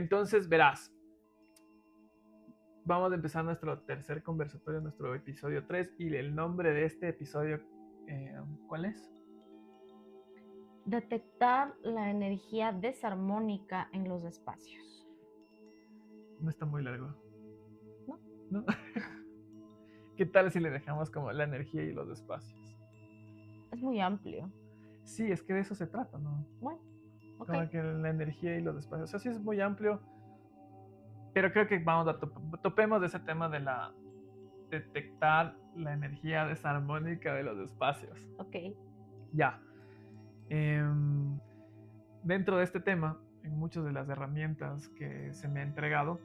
Entonces, verás, vamos a empezar nuestro tercer conversatorio, nuestro episodio 3, y el nombre de este episodio, ¿cuál es? Detectar la energía desarmónica en los espacios. No está muy largo. ¿No? ¿No? ¿Qué tal si le dejamos como la energía y los espacios? Es muy amplio. Sí, es que de eso se trata, ¿no? Bueno, ok. Como que la energía y los espacios. O sea, sí es muy amplio, pero creo que vamos a topemos de ese tema de la detectar la energía desarmónica de los espacios. Ok. Ya. Em, Dentro de este tema, en muchas de las herramientas que se me ha entregado,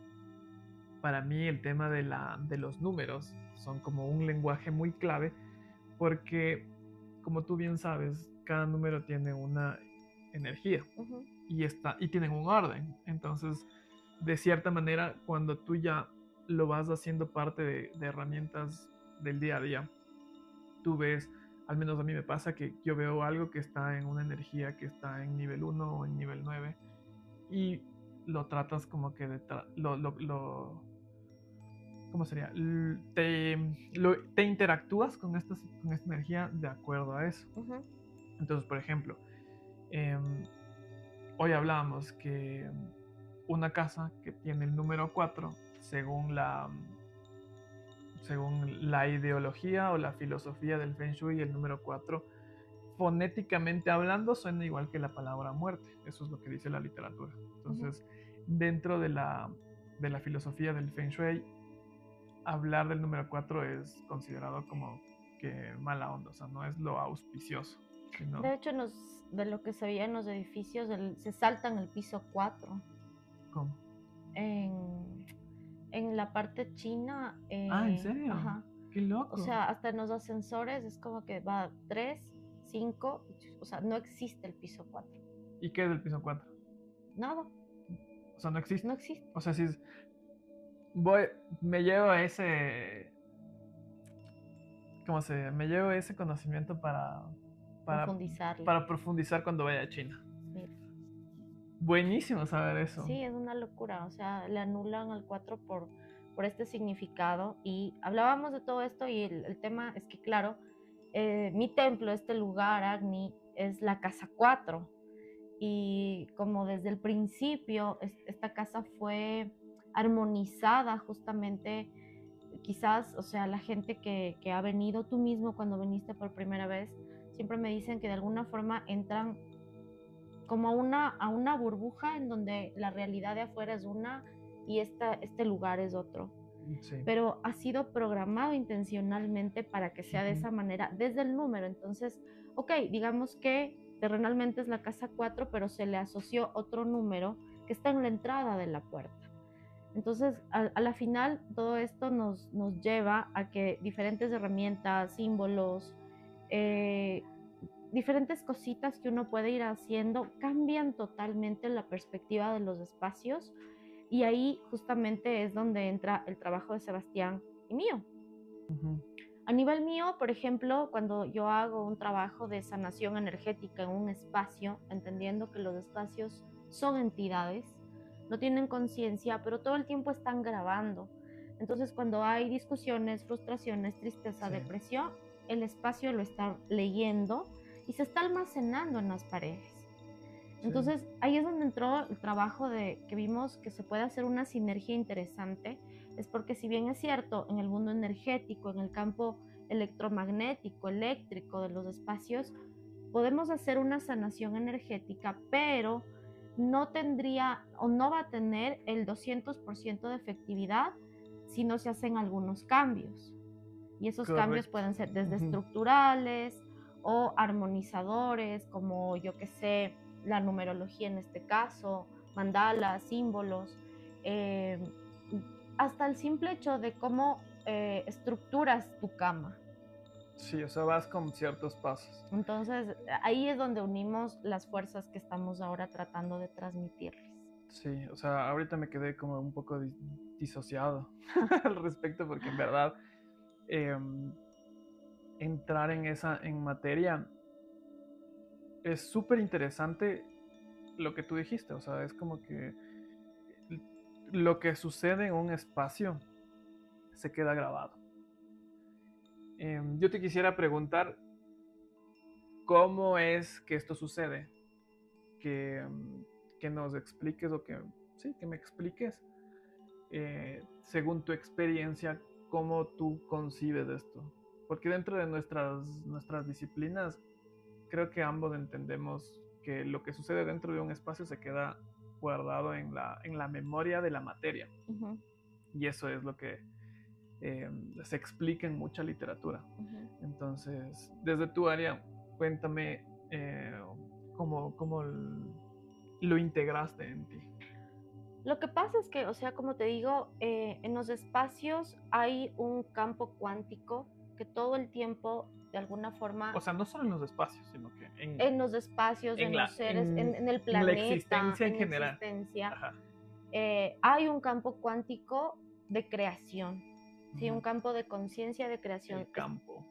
para mí el tema de los números son como un lenguaje muy clave porque, como tú bien sabes, cada número tiene una energía Uh-huh. y tienen un orden. Entonces, de cierta manera, cuando tú ya lo vas haciendo parte de herramientas del día a día, tú ves, al menos a mí me pasa que yo veo algo que está en una energía que está en nivel 1 o en nivel 9 y lo tratas como que ¿cómo sería? Te interactúas con esta energía de acuerdo a eso. Uh-huh. Entonces, por ejemplo, eh, hoy hablábamos que una casa que tiene el número 4, según la ideología o la filosofía del Feng Shui, el número 4, fonéticamente hablando, suena igual que la palabra muerte. Eso es lo que dice la literatura. Entonces, dentro de la filosofía del Feng Shui, hablar del número 4 es considerado como que mala onda, o sea, no es lo auspicioso, sino... De hecho, de lo que se veía en los edificios, se saltan el piso 4. ¿Cómo? En la parte china, Ah, ¿en serio? ajá. ¡Qué O loco! sea, hasta en los ascensores es como que va 3, 5, o sea, no existe el piso 4. ¿Y qué es el piso 4? Nada, O sea, no no existe. existe. O sea, si voy, me llevo ese, ¿cómo se? Me llevo ese conocimiento para, Profundizarlo. para profundizar cuando vaya a China. Mira. Buenísimo saber eso. Sí, es una locura, o sea, le anulan al 4 por este significado. Y hablábamos de todo esto y el tema es que, claro, mi templo, este lugar, Agni, es la casa 4. Y como desde el principio esta casa fue armonizada justamente, quizás, o sea, la gente que ha venido, tú mismo cuando viniste por primera vez, siempre me dicen que de alguna forma entran como a una burbuja en donde la realidad de afuera es una y este lugar es otro. Sí. Pero ha sido programado intencionalmente para que sea de esa manera desde el número. Entonces, ok, digamos que terrenalmente es la casa 4, pero se le asoció otro número que está en la entrada de la puerta. Entonces, a la final, todo esto nos lleva a que diferentes herramientas, símbolos, eh, diferentes cositas que uno puede ir haciendo cambian totalmente la perspectiva de los espacios, y ahí justamente es donde entra el trabajo de Sebastián y mío. A nivel mío, por ejemplo, cuando yo hago un trabajo de sanación energética en un espacio, entendiendo que los espacios son entidades, no tienen conciencia, pero todo el tiempo están grabando. Entonces, cuando hay discusiones, frustraciones, tristeza, Sí. depresión, el espacio lo está leyendo y se está almacenando en las paredes. Entonces, ahí es donde entró el trabajo de que vimos que se puede hacer una sinergia interesante. Es porque, si bien es cierto, en el mundo energético, en el campo electromagnético, eléctrico de los espacios, podemos hacer una sanación energética, pero no tendría o no va a tener el 200% de efectividad si no se hacen algunos cambios. Y esos cambios pueden ser desde estructurales o armonizadores, como yo que sé, la numerología en este caso, mandalas, símbolos, hasta el simple hecho de cómo estructuras tu cama. Sí, o sea, vas con ciertos pasos. Entonces, ahí es donde unimos las fuerzas que estamos ahora tratando de transmitirles. Sí, o sea, ahorita me quedé como un poco disociado al respecto porque en verdad entrar en materia es súper interesante lo que tú dijiste, o sea, es como que lo que sucede en un espacio se queda grabado. Yo te quisiera preguntar cómo es que esto sucede, que, que nos expliques o que, sí, que me expliques, según tu experiencia, cómo tú concibes esto. Porque dentro de nuestras disciplinas, creo que ambos entendemos que lo que sucede dentro de un espacio se queda guardado en la memoria de la materia. Ujú. Y eso es lo que se explica en mucha literatura. Ujú. Entonces, desde tu área, cuéntame cómo lo integraste en ti. Lo que pasa es que, o sea, como te digo, en los espacios hay un campo cuántico que todo el tiempo, de alguna forma, O sea, no solo en los espacios, sino que en los espacios, en los seres, en el en la planeta, existencia en en la general. existencia, Ajá. hay un campo cuántico de creación, ¿sí? Ujú. Un campo de conciencia de creación. El campo.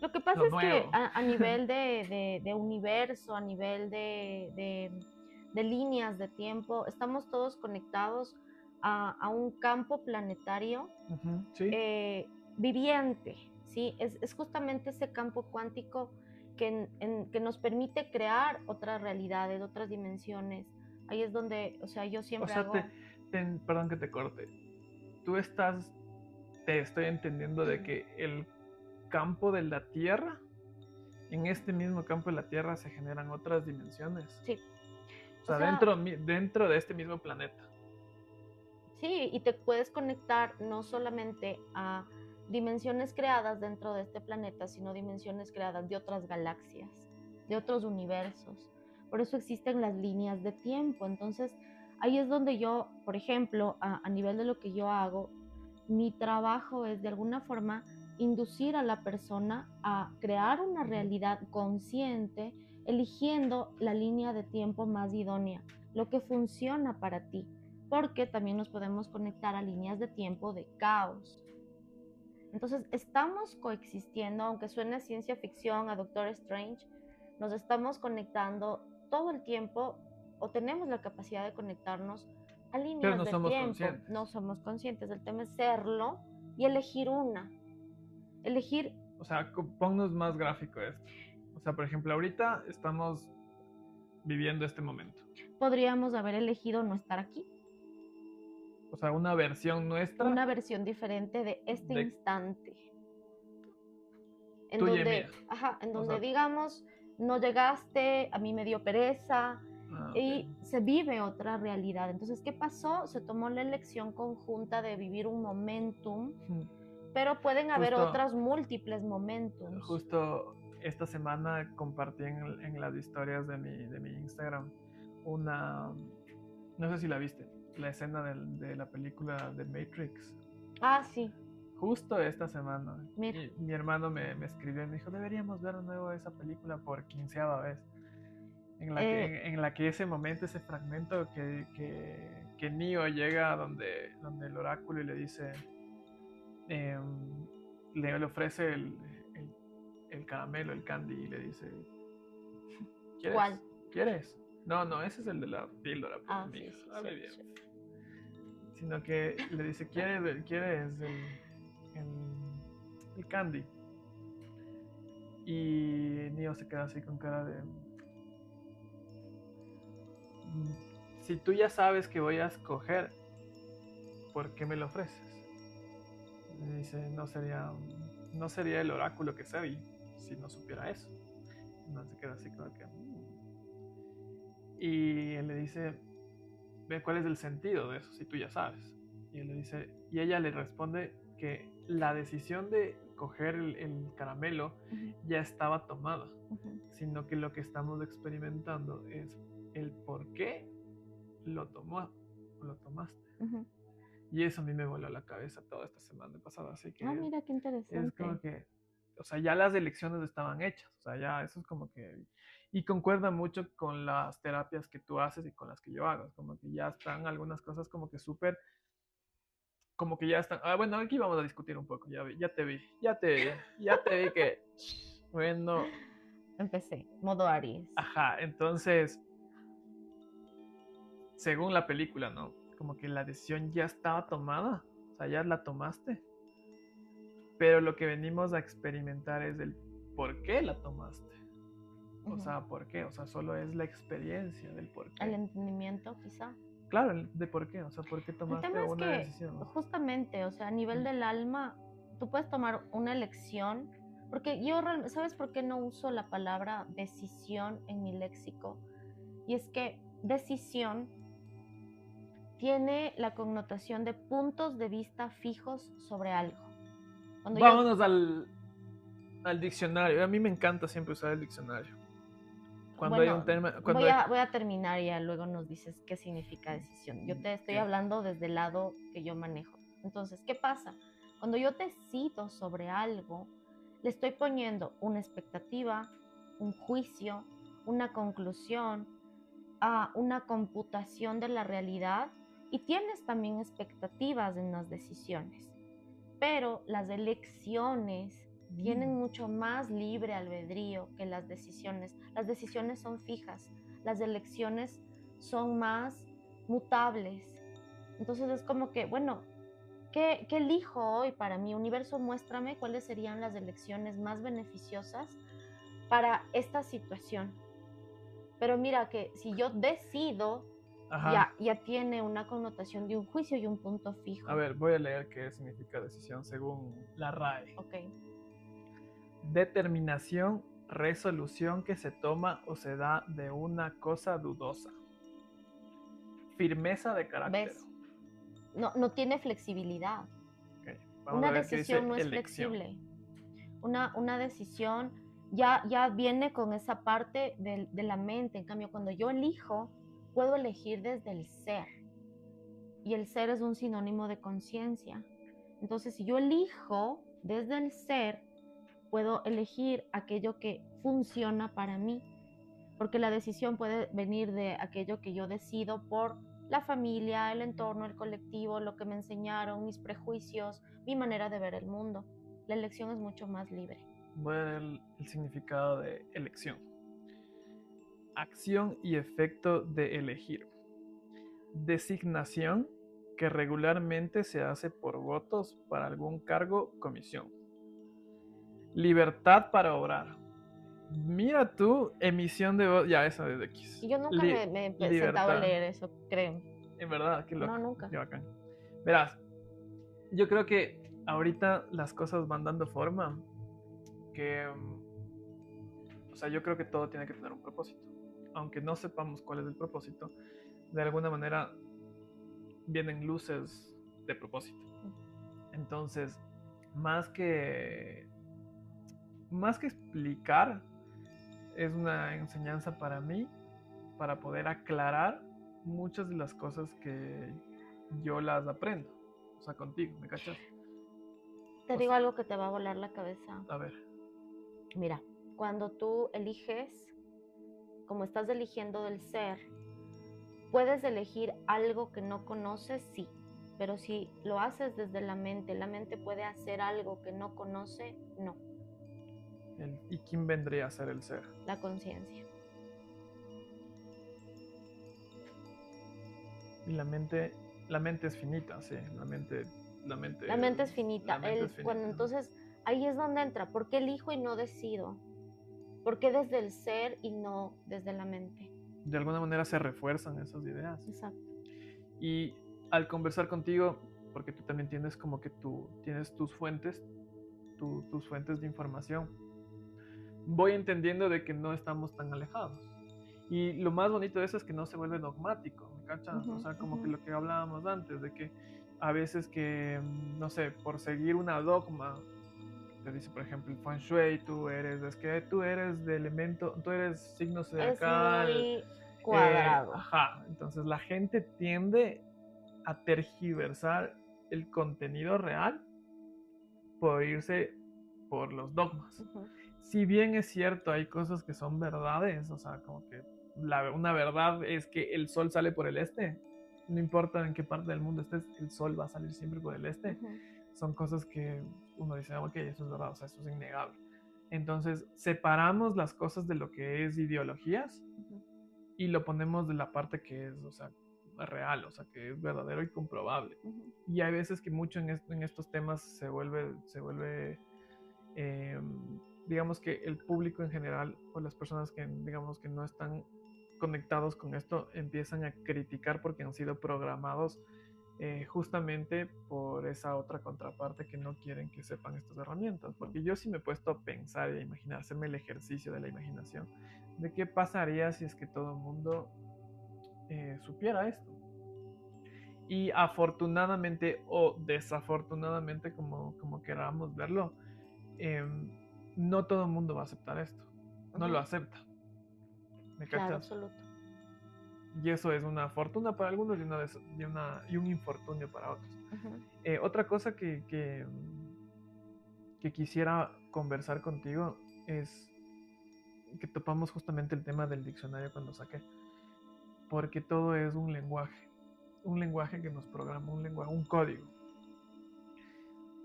Lo que pasa Lo es que nuevo. a nivel de universo, a nivel de líneas de tiempo, estamos todos conectados a un campo planetario Ujú, sí. viviente, ¿sí? Es justamente ese campo cuántico que nos permite crear otras realidades, otras dimensiones. Ahí es donde, o sea, yo O siempre sea, hago... perdón que te corte. Tú te estoy entendiendo de que el campo de la Tierra, en este mismo campo de la Tierra se generan otras dimensiones. Sí, O o sea, sea, dentro de este mismo planeta. sí, y te puedes conectar no solamente a dimensiones creadas dentro de este planeta, sino dimensiones creadas de otras galaxias, de otros universos. Por eso existen las líneas de tiempo. Entonces, ahí es donde yo, por ejemplo, a nivel de lo que yo hago, mi trabajo es de alguna forma inducir a la persona a crear una realidad consciente, eligiendo la línea de tiempo más idónea, lo que funciona para ti, porque también nos podemos conectar a líneas de tiempo de caos. Entonces, estamos coexistiendo, aunque suene a ciencia ficción, a Doctor Strange, nos estamos conectando todo el tiempo o tenemos la capacidad de conectarnos a Pero líneas no del somos tiempo. conscientes. No somos conscientes, el tema es serlo y elegir una. Elegir, O sea, ponnos más gráfico esto. O sea, por ejemplo, ahorita estamos viviendo este momento. podríamos haber elegido no estar aquí, O sea, una versión nuestra una versión diferente de este de instante, en tuya y mía. donde, ajá, en O donde sea, digamos, no llegaste, a mí me dio pereza, ok. y se vive otra realidad. Entonces, ¿qué pasó? Se tomó la elección conjunta de vivir un momentum, pero pueden haber Justo, otras múltiples momentums. justo esta semana compartí en las historias de mi Instagram una, no sé si la viste, la escena de la película de Matrix. Ah, sí, Justo esta semana. mira. Mi hermano me escribió y me dijo, deberíamos ver de nuevo esa película por 15ª vez. En la que ese momento, ese fragmento que Neo llega donde el oráculo y le dice, le ofrece el caramelo, el candy, y le dice, ¿quieres? ¿Cuál? ¿Quieres? No, no, ese es el de la píldora, pues, Ah, sí, amiga, sí, hable sí, bien. sí. Sino que le dice, ¿quieres el candy? Y Neo se queda así con cara de... Si tú ya sabes que voy a escoger, ¿por qué me lo ofreces? Y dice, no sería el oráculo que sabe si no supiera eso. Entonces se queda así como que... Y él le dice, ve cuál es el sentido de eso, si tú ya sabes. Y él le dice, y ella le responde que la decisión de coger el caramelo ya estaba tomada, sino que lo que estamos experimentando es el por qué lo tomaste. Y eso a mí me voló la cabeza toda esta semana pasada, así que Ah, mira, qué interesante. es como que, o sea, ya las elecciones estaban hechas, o sea, ya eso es como que, y concuerda mucho con las terapias que tú haces y con las que yo hago, como que ya están algunas cosas como que súper, como que ya están, bueno, aquí vamos a discutir un poco, ya te vi que, bueno. Empecé, modo Aries. Ajá, entonces, según la película, ¿no? como que la decisión ya estaba tomada, o sea, ya la tomaste, pero lo que venimos a experimentar es el por qué la tomaste. O sea, ¿por qué? O sea, solo es la experiencia del por qué. El entendimiento, quizá. Claro, de por qué, o sea, ¿por qué El tomaste tema es una que, decisión? justamente, o sea, a nivel del alma, tú puedes tomar una elección, porque yo realmente, ¿sabes por qué no uso la palabra decisión en mi léxico? Y es que decisión tiene la connotación de puntos de vista fijos sobre algo. Vámonos al diccionario. A mí me encanta siempre usar el diccionario. Cuando hay un tema... Voy a terminar y ya luego nos dices qué significa decisión. Yo te estoy hablando desde el lado que yo manejo. Entonces, ¿qué pasa? Cuando yo decido sobre algo, le estoy poniendo una expectativa, un juicio, una conclusión, una computación de la realidad, y tienes también expectativas en las decisiones. Pero las elecciones tienen mucho más libre albedrío que las decisiones. Las decisiones son fijas, las elecciones son más mutables. Entonces es como que, bueno, ¿qué elijo hoy para mi universo? Muéstrame cuáles serían las elecciones más beneficiosas para esta situación. Pero mira que si yo decido, ya tiene una connotación de un juicio y un punto fijo. A ver, voy a leer qué significa decisión según la RAE. Ok. Determinación, resolución que se toma o se da de una cosa dudosa. Firmeza de carácter. ¿Ves? No tiene flexibilidad. Okay. Una decisión no es flexible. Una decisión ya viene con esa parte de la mente. En cambio, cuando yo elijo, puedo elegir desde el ser. Y el ser es un sinónimo de conciencia. Entonces, si yo elijo desde el ser, puedo elegir aquello que funciona para mí. Porque la decisión puede venir de aquello que yo decido por la familia, el entorno, el colectivo, lo que me enseñaron, mis prejuicios, mi manera de ver el mundo. La elección es mucho más libre. Voy a ver el significado de elección. Acción y efecto de elegir. Designación que regularmente se hace por votos para algún cargo o comisión. Libertad para obrar. Mira tú, emisión de voz. Ya, eso es de X. Y yo nunca me he sentado a leer eso, creo. En verdad, qué loco. No, nunca. Qué bacán. Verás, yo creo que ahorita las cosas van dando forma. Que, o sea, yo creo que todo tiene que tener un propósito. Aunque no sepamos cuál es el propósito, de alguna manera vienen luces de propósito. Entonces, más que explicar, es una enseñanza para mí, para poder aclarar muchas de las cosas que yo las aprendo. O sea, contigo, ¿me cachas? Te digo algo que te va a volar la cabeza. A ver. Mira, cuando tú eliges, como estás eligiendo del ser, puedes elegir algo que no conoces, sí. Pero si lo haces desde la mente puede hacer algo que no conoce, no. ¿Y quién vendría a ser el ser? La conciencia. Y la mente es finita, sí. La mente es finita. Cuando entonces ahí es donde entra. ¿Por qué elijo y no decido? ¿Por qué desde el ser y no desde la mente? De alguna manera se refuerzan esas ideas. Exacto. Y al conversar contigo, porque tú también tienes como que tú tienes tus fuentes, tus fuentes de información, voy entendiendo de que no estamos tan alejados. Y lo más bonito de eso es que no se vuelve dogmático, ¿me cachas? O sea, como que lo que hablábamos antes, de que a veces que, no sé, por seguir una dogma, te dice, por ejemplo, el Feng Shui, tú eres de elemento, tú eres signo zodiacal. Es muy cuadrado. Entonces la gente tiende a tergiversar el contenido real por irse por los dogmas. Si bien es cierto, hay cosas que son verdades, o sea, como que una verdad es que el sol sale por el este. No importa en qué parte del mundo estés, el sol va a salir siempre por el este. Son cosas que uno dice, ok, eso es verdad, o sea, eso es innegable. Entonces, separamos las cosas de lo que es ideologías y lo ponemos de la parte que es, o sea, real, o sea, que es verdadero y comprobable. Ujú. Y hay veces que mucho en estos temas se vuelve digamos que el público en general o las personas que digamos que no están conectados con esto empiezan a criticar porque han sido programados justamente por esa otra contraparte que no quieren que sepan estas herramientas. Porque yo sí me he puesto a pensar y a imaginar, hacerme el ejercicio de la imaginación de qué pasaría si es que todo el mundo supiera esto. Y afortunadamente o desafortunadamente, como queramos verlo, eh, no todo el mundo va a aceptar esto. No lo acepta. ¿Me Claro, cachas? absoluto. Y eso es una fortuna para algunos y un infortunio para otros. Ujú. Otra cosa que quisiera conversar contigo es que topamos justamente el tema del diccionario cuando saqué. Porque todo es un lenguaje que nos programa, un lenguaje, un código.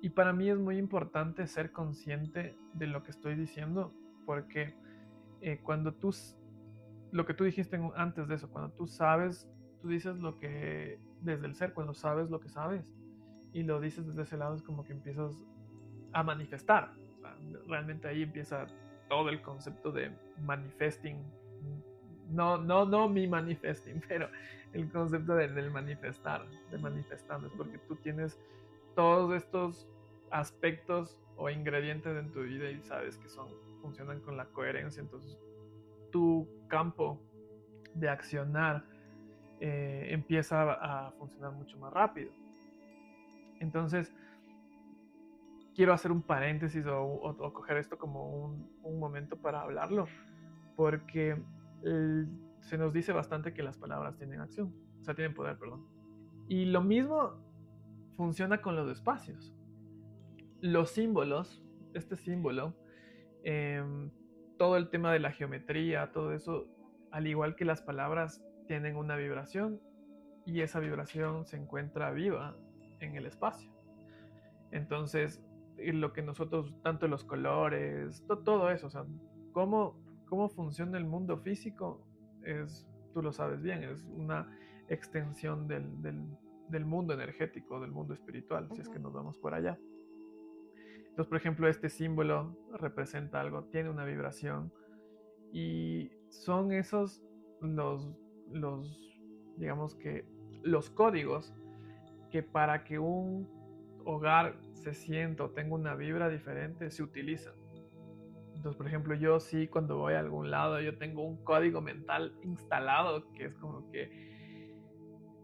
Y para mí es muy importante ser consciente de lo que estoy diciendo, porque cuando tú, lo que tú dijiste antes de eso, cuando tú sabes, tú dices lo que, desde el ser, cuando sabes lo que sabes, y lo dices desde ese lado, es como que empiezas a manifestar. O sea, realmente ahí empieza todo el concepto de manifesting. No mi manifesting, pero el concepto del manifestar, de manifestando, es porque tú tienes todos estos aspectos o ingredientes en tu vida y sabes que funcionan con la coherencia, entonces tu campo de accionar empieza a funcionar mucho más rápido. Entonces, quiero hacer un paréntesis o coger esto como un momento para hablarlo, porque se nos dice bastante que las palabras tienen acción, o sea, tienen poder, perdón. Y lo mismo funciona con los espacios. Los símbolos, este símbolo, eh, todo el tema de la geometría, todo eso, al igual que las palabras, tienen una vibración y esa vibración se encuentra viva en el espacio. Entonces, lo que nosotros, tanto los colores, todo eso, o sea, cómo funciona el mundo físico, tú lo sabes bien, es una extensión del mundo energético, del mundo espiritual, si es que nos vamos por allá. Entonces, por ejemplo, este símbolo representa algo, tiene una vibración y son esos los digamos que, los códigos que para que un hogar se sienta o tenga una vibra diferente se utilizan. Entonces, por ejemplo, yo sí cuando voy a algún lado, yo tengo un código mental instalado que es como que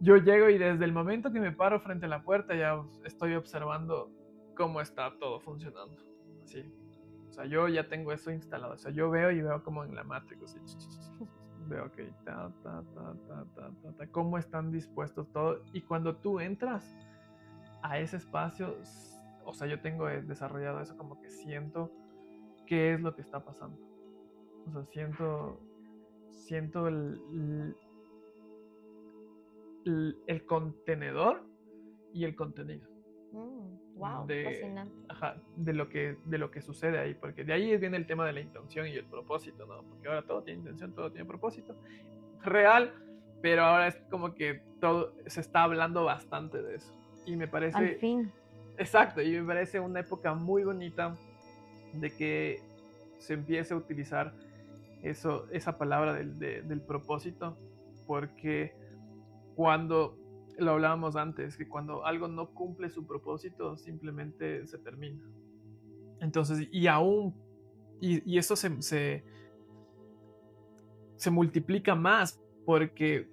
yo llego y desde el momento que me paro frente a la puerta ya estoy observando cómo está todo funcionando. Así. O sea, yo ya tengo eso instalado. O sea, yo veo y veo como en la Matrix. Así, veo que cómo están dispuestos todos. Y cuando tú entras a ese espacio, o sea, yo tengo desarrollado eso como que siento qué es lo que está pasando. O sea, siento el contenedor y el contenido Wow, de, fascinante. ajá, de lo que sucede ahí, porque de ahí viene el tema de la intención y el propósito, ¿no? Porque ahora todo tiene intención, todo tiene propósito real, pero ahora es como que todo se está hablando bastante de eso y me Al parece fin. exacto, y me parece una época muy bonita de que se empiece a utilizar esa palabra del propósito, porque cuando lo hablábamos antes, que cuando algo no cumple su propósito, simplemente se termina. Entonces, y eso se multiplica más, porque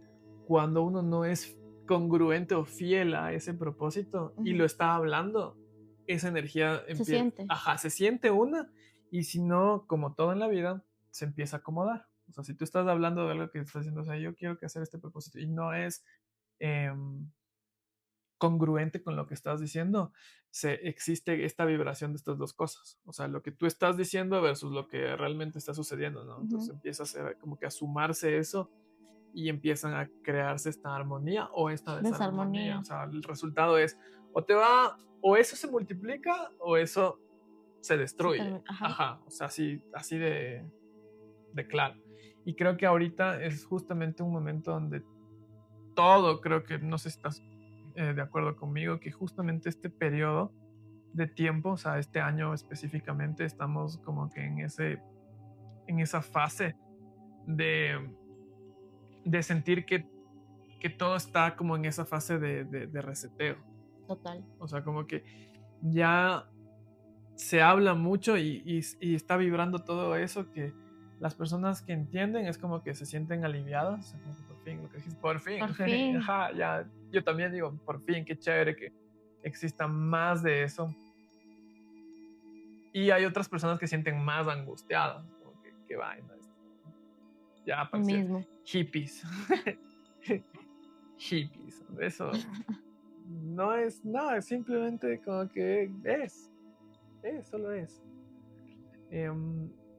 cuando uno no es congruente o fiel a ese propósito y lo está hablando, esa energía Se empieza, siente. ajá, se siente una, y si no, como todo en la vida, se empieza a acomodar. O sea, si tú estás hablando de algo que estás diciendo, o sea, yo quiero que hacer este propósito y no es eh, congruente con lo que estás diciendo, existe esta vibración de estas dos cosas. O sea, lo que tú estás diciendo versus lo que realmente está sucediendo, ¿no? Entonces empieza a ser como que a sumarse eso y empiezan a crearse esta armonía o esta desarmonía. O Desarmonía. sea, el resultado es o eso se multiplica o eso se Se destruye. termina. Ajá. Ajá, o sea, así de claro. Y creo que ahorita es justamente un momento donde todo, creo que, no sé si estás de acuerdo conmigo, que justamente este periodo de tiempo, o sea, este año específicamente, estamos como que en esa fase de, de sentir que todo está como en esa fase de reseteo. Total. O sea, como que ya se habla mucho y está vibrando todo eso que las personas que entienden es como que se sienten aliviadas. O sea, como que por fin, lo que dijiste, por fin. Por fin. Ajá, ya, yo también digo, por fin, qué chévere que exista más de eso. Y hay otras personas que sienten más angustiadas, como que qué vaina. Ya Lo parecía mismo. hippies. Hippies. Eso no es nada, es simplemente como que solo es.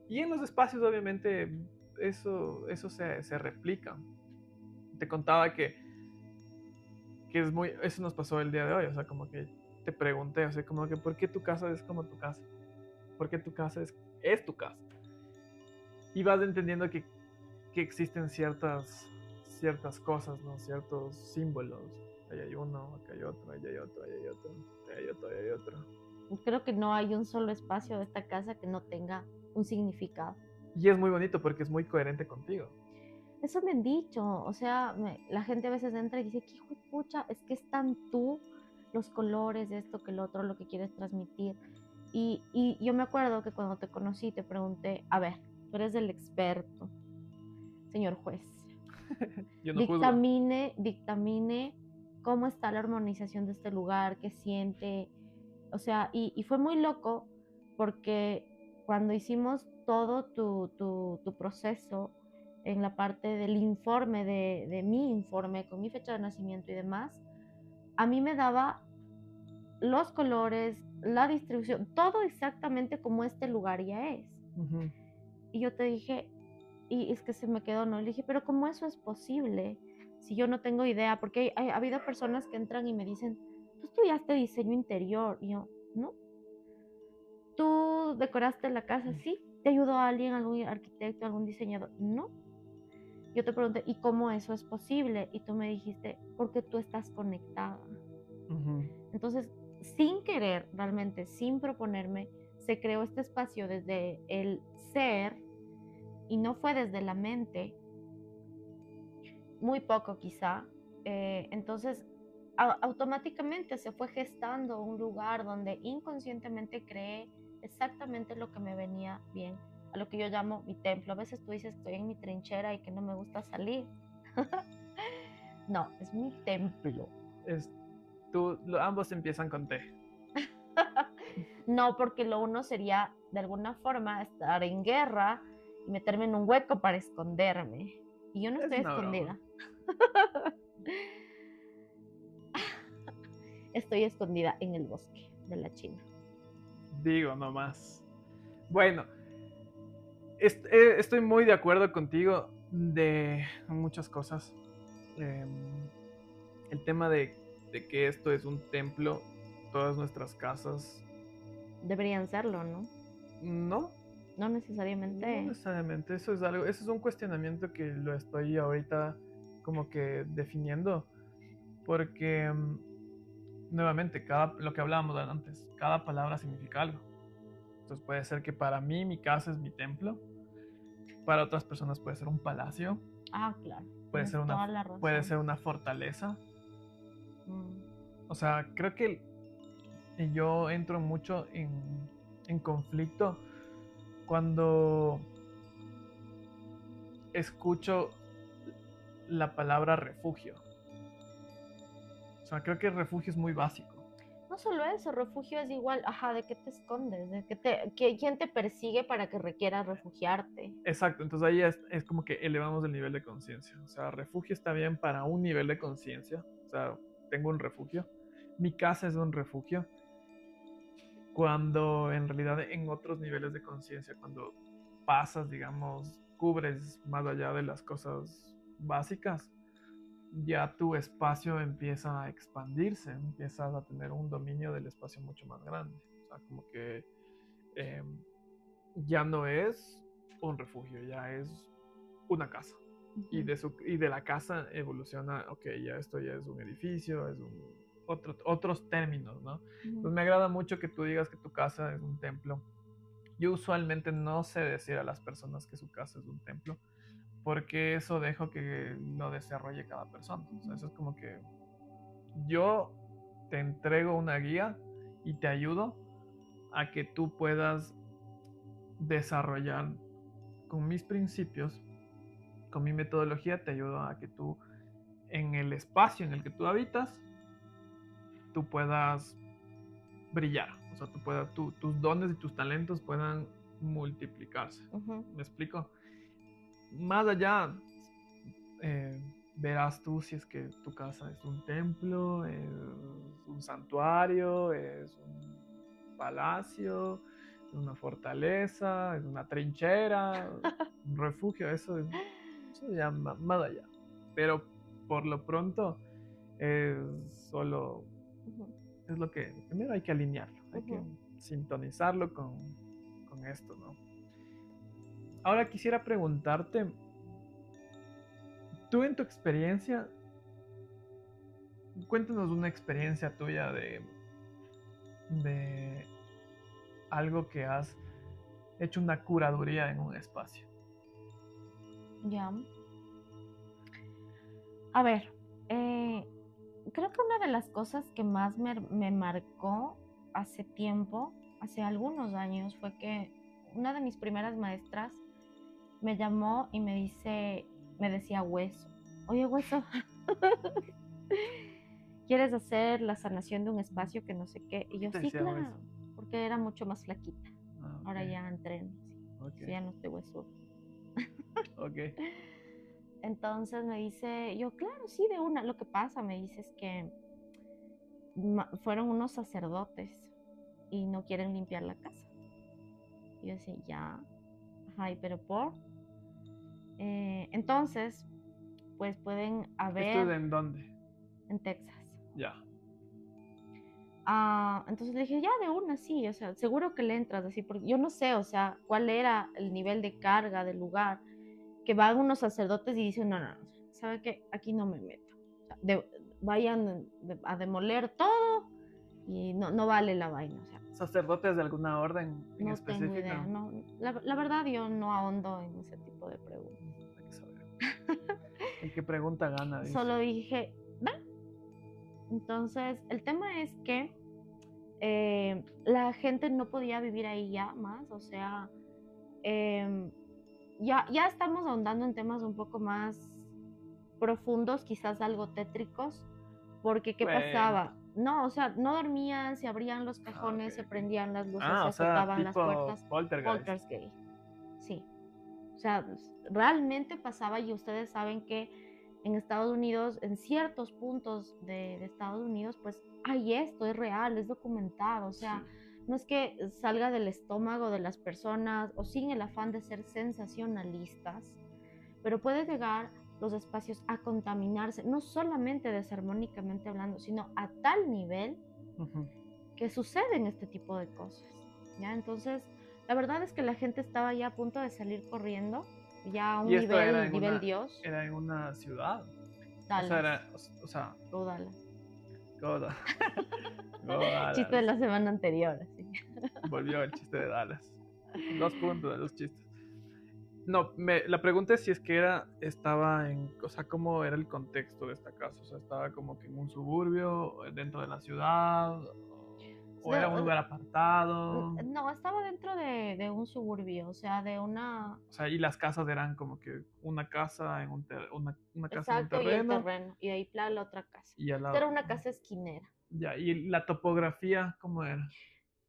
Y en los espacios, obviamente, eso se replica. Te contaba que es muy, eso nos pasó el día de hoy, o sea, como que te pregunté, o sea, como que, ¿por qué tu casa es como tu casa? ¿Por qué tu casa es tu casa? Y vas entendiendo que existen ciertas cosas, ¿no? Ciertos símbolos. Ahí hay uno, acá hay otro, ahí hay otro, ahí hay otro, ahí hay otro, ahí hay otro. Creo que no hay un solo espacio de esta casa que no tenga un significado. Y es muy bonito porque es muy coherente contigo. Eso me han dicho, o sea, la gente a veces entra y dice, ¿qué hijo de pucha? Es que están tú, los colores, esto, que el otro, lo que quieres transmitir. Y yo me acuerdo que cuando te conocí te pregunté, a ver, tú eres el experto, señor juez, Yo no juzgo. dictamine cómo está la armonización de este lugar, qué siente, o sea, y fue muy loco porque cuando hicimos todo tu proceso en la parte del informe, de mi informe, con mi fecha de nacimiento y demás, a mí me daba los colores, la distribución, todo exactamente como este lugar ya es. Uh-huh. Y yo te dije, y es que se me quedó, ¿no? Le dije, pero ¿cómo eso es posible? Si yo no tengo idea, porque ha habido personas que entran y me dicen, tú estudiaste diseño interior. Y yo, no. ¿Tú decoraste la casa? Sí. ¿Te ayudó alguien, algún arquitecto, algún diseñador? No. Yo te pregunté, ¿y cómo eso es posible? Y tú me dijiste, porque tú estás conectada. Uh-huh. Entonces, sin querer, realmente, sin proponerme, se creó este espacio desde el ser y no fue desde la mente, muy poco quizá. Entonces, automáticamente se fue gestando un lugar donde inconscientemente creé exactamente lo que me venía bien, a lo que yo llamo mi templo. A veces tú dices que estoy en mi trinchera y que no me gusta salir. No, es mi templo. Ambos empiezan con T. No, porque lo uno sería de alguna forma estar en guerra y meterme en un hueco para esconderme. Y yo no Es estoy una broma. escondida. Estoy escondida en el bosque de la China. Digo nomás. Bueno, estoy muy de acuerdo contigo de muchas cosas. El tema de que esto es un templo, todas nuestras casas. Deberían serlo, ¿no? No, No no necesariamente. necesariamente. Eso es algo, eso es un cuestionamiento que lo estoy ahorita como que definiendo. Porque nuevamente, lo que hablábamos antes, cada palabra significa algo. Entonces puede ser que para mí mi casa es mi templo, para otras personas puede ser un palacio, Ah, claro. puede Tienes ser toda la razón. puede ser una fortaleza. O sea, creo que yo entro mucho en conflicto cuando escucho la palabra refugio. O sea, creo que refugio es muy básico. No solo eso, refugio es igual, ajá, ¿de qué te escondes? ¿Quién te persigue para que requieras refugiarte? Exacto, entonces ahí es como que elevamos el nivel de conciencia. O sea, refugio está bien para un nivel de conciencia. O sea, tengo un refugio. Mi casa es un refugio. Cuando en realidad en otros niveles de conciencia, cuando pasas, digamos, cubres más allá de las cosas básicas, ya tu espacio empieza a expandirse, empiezas a tener un dominio del espacio mucho más grande. O sea, como que eh, ya no es un refugio, ya es una casa. y de la casa evoluciona, ok, ya esto ya es un edificio, es otros términos, ¿no? Pues me agrada mucho que tú digas que tu casa es un templo. Yo usualmente no sé decir a las personas que su casa es un templo, porque eso dejo que lo desarrolle cada persona. O sea, eso es como que yo te entrego una guía y te ayudo a que tú puedas desarrollar con mis principios, con mi metodología, te ayudo a que tú en el espacio en el que tú habitas, tú puedas brillar. O sea, tus dones y tus talentos puedan multiplicarse. ¿Me explico? Más allá, eh, verás tú si es que tu casa es un templo, es un santuario, es un palacio, es una fortaleza, es una trinchera, un refugio, eso ya más allá. Pero por lo pronto es solo, es lo que primero hay que alinearlo, hay que sintonizarlo con esto, ¿no? Ahora quisiera preguntarte, tú en tu experiencia, cuéntanos una experiencia tuya de algo que has hecho una curaduría en un espacio. Ya. A ver, creo que una de las cosas que más me marcó hace tiempo, hace algunos años, fue que una de mis primeras maestras me llamó y me decía Hueso, oye Hueso, ¿quieres hacer la sanación de un espacio que no sé qué? Y yo, sí, claro, Hueso? Porque era mucho más flaquita. Okay. Ahora ya entreno, okay. Ya no estoy huesuda. Ok. Entonces me dice, yo, claro, sí, de una. Lo que pasa, me dice, es que fueron unos sacerdotes y no quieren limpiar la casa. Y yo decía, ya, ay, pero por... entonces, pues pueden haber... ¿Esto en dónde? En Texas. Ya. Entonces le dije, ya, de una, sí, o sea, seguro que le entras, así, porque yo no sé, o sea, cuál era el nivel de carga del lugar, que van unos sacerdotes y dicen, no, ¿sabe qué? Aquí no me meto. O sea, vayan a demoler todo y no vale la vaina, o sea. ¿Sacerdotes de alguna orden en no específico? No tengo idea, no, la verdad yo no ahondo en ese tipo de preguntas. Hay que saber. El que pregunta gana, dice. Solo dije, va. Entonces, el tema es que la gente no podía vivir ahí ya más, o sea, ya estamos ahondando en temas un poco más profundos, quizás algo tétricos, porque ¿qué pasaba? No, o sea, no dormían, se abrían los cajones, se prendían las luces, se azotaban las puertas. Poltergeist. Sí. O sea, realmente pasaba, y ustedes saben que en Estados Unidos, en ciertos puntos de Estados Unidos, pues hay esto, es real, es documentado, o sea, no es que salga del estómago de las personas o sin el afán de ser sensacionalistas, pero puede llegar los espacios a contaminarse, no solamente desarmónicamente hablando, sino a tal nivel que suceden este tipo de cosas, ¿ya? Entonces, la verdad es que la gente estaba ya a punto de salir corriendo, ya a un nivel Dios. ¿Era en una ciudad? Dallas. O sea... Go Dallas. Go Dallas. Chiste de la semana anterior, sí. Volvió el chiste de Dallas. 2 puntos de los chistes. No, la pregunta es si es que estaba o sea, ¿cómo era el contexto de esta casa? O sea, ¿estaba como que en un suburbio, dentro de la ciudad? ¿O era un lugar apartado? No, estaba dentro de un suburbio, o sea, de una... O sea, y las casas eran como que una casa en un terreno. Exacto, y el terreno, y ahí la otra casa. Y era una casa esquinera. Ya, ¿y la topografía cómo era?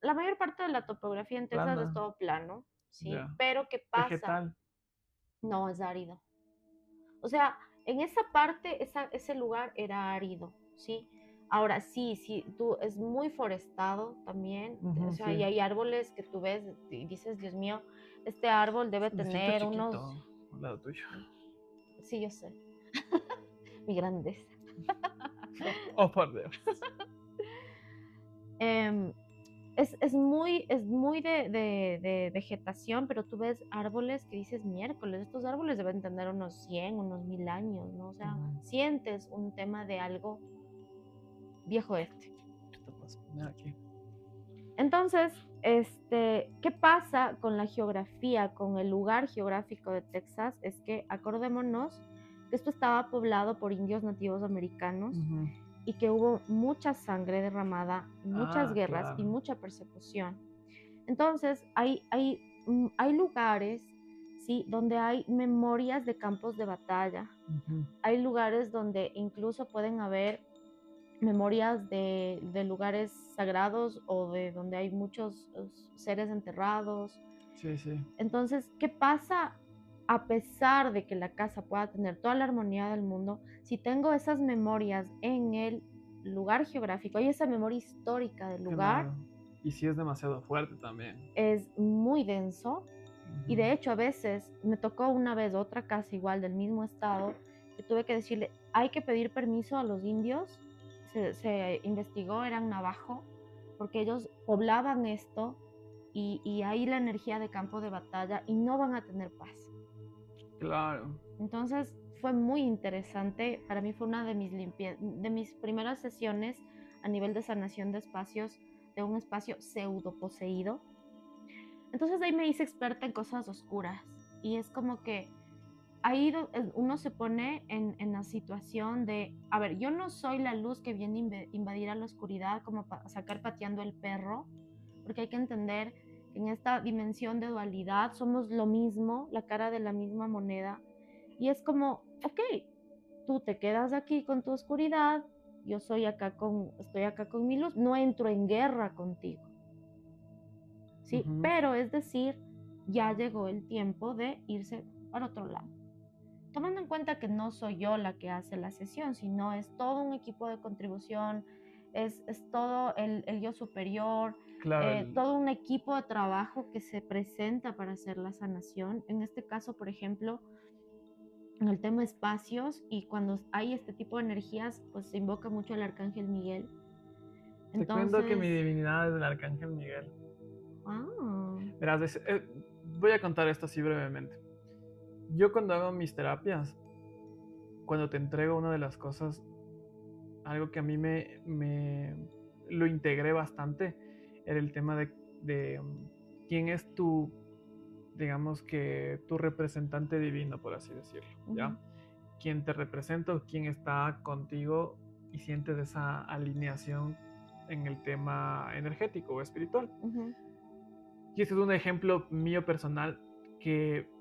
La mayor parte de la topografía en Texas es todo plano, ¿sí? Ya. Pero ¿qué pasa? ¿Vegetal? No, es árido. O sea, en esa parte, ese lugar era árido, ¿sí? Ahora sí, es muy forestado también, o sea, y hay árboles que tú ves y dices, Dios mío, este árbol debe tener chiquito, unos... al lado tuyo. Sí, yo sé. Mi grandeza. Oh, por Dios. es muy de vegetación, pero tú ves árboles que dices, miércoles, estos árboles deben tener unos 100, unos 1000 años, ¿no? O sea, sientes un tema de algo viejo este. Esto pasa, mira aquí. Entonces, ¿qué pasa con la geografía, con el lugar geográfico de Texas? Es que acordémonos que esto estaba poblado por indios nativos americanos y que hubo mucha sangre derramada, muchas guerras y Claro. mucha persecución. Entonces, hay lugares, ¿sí?, donde hay memorias de campos de batalla. Hay lugares donde incluso pueden haber memorias de lugares sagrados o de donde hay muchos seres enterrados. Sí, sí. Entonces, ¿qué pasa a pesar de que la casa pueda tener toda la armonía del mundo? Si tengo esas memorias en el lugar geográfico y esa memoria histórica del lugar, Claro. Y sí es demasiado fuerte también. es muy denso. Y de hecho, a veces me tocó una vez otra casa igual del mismo estado que tuve que decirle, hay que pedir permiso a los indios. Se investigó, eran navajo, porque ellos poblaban esto y ahí la energía de campo de batalla y no van a tener paz. Claro. Entonces fue muy interesante. Para mí fue una de mis primeras sesiones a nivel de sanación de espacios, de un espacio pseudo poseído. Entonces ahí me hice experta en cosas oscuras y es como que ahí uno se pone en la situación de, a ver, yo no soy la luz que viene a invadir a la oscuridad como para sacar pateando el perro, porque hay que entender que en esta dimensión de dualidad somos lo mismo, la cara de la misma moneda, y es como, ok, tú te quedas aquí con tu oscuridad, yo estoy acá con mi luz, no entro en guerra contigo, ¿sí? Pero es decir, ya llegó el tiempo de irse para otro lado. Tomando en cuenta que no soy yo la que hace la sesión, sino es todo un equipo de contribución, es todo el yo superior, Claro, todo un equipo de trabajo que se presenta para hacer la sanación. En este caso, por ejemplo, en el tema espacios, y cuando hay este tipo de energías, pues se invoca mucho al Arcángel Miguel. Te cuento que mi divinidad es el Arcángel Miguel. Verás, voy a contar esto así brevemente. Yo cuando hago mis terapias, cuando te entrego una de las cosas, algo que a mí me lo integré bastante, era el tema de quién es tu, digamos que tu representante divino, por así decirlo, ¿ya? Quién te representa, quién está contigo y sientes esa alineación en el tema energético o espiritual. Y este es un ejemplo mío personal que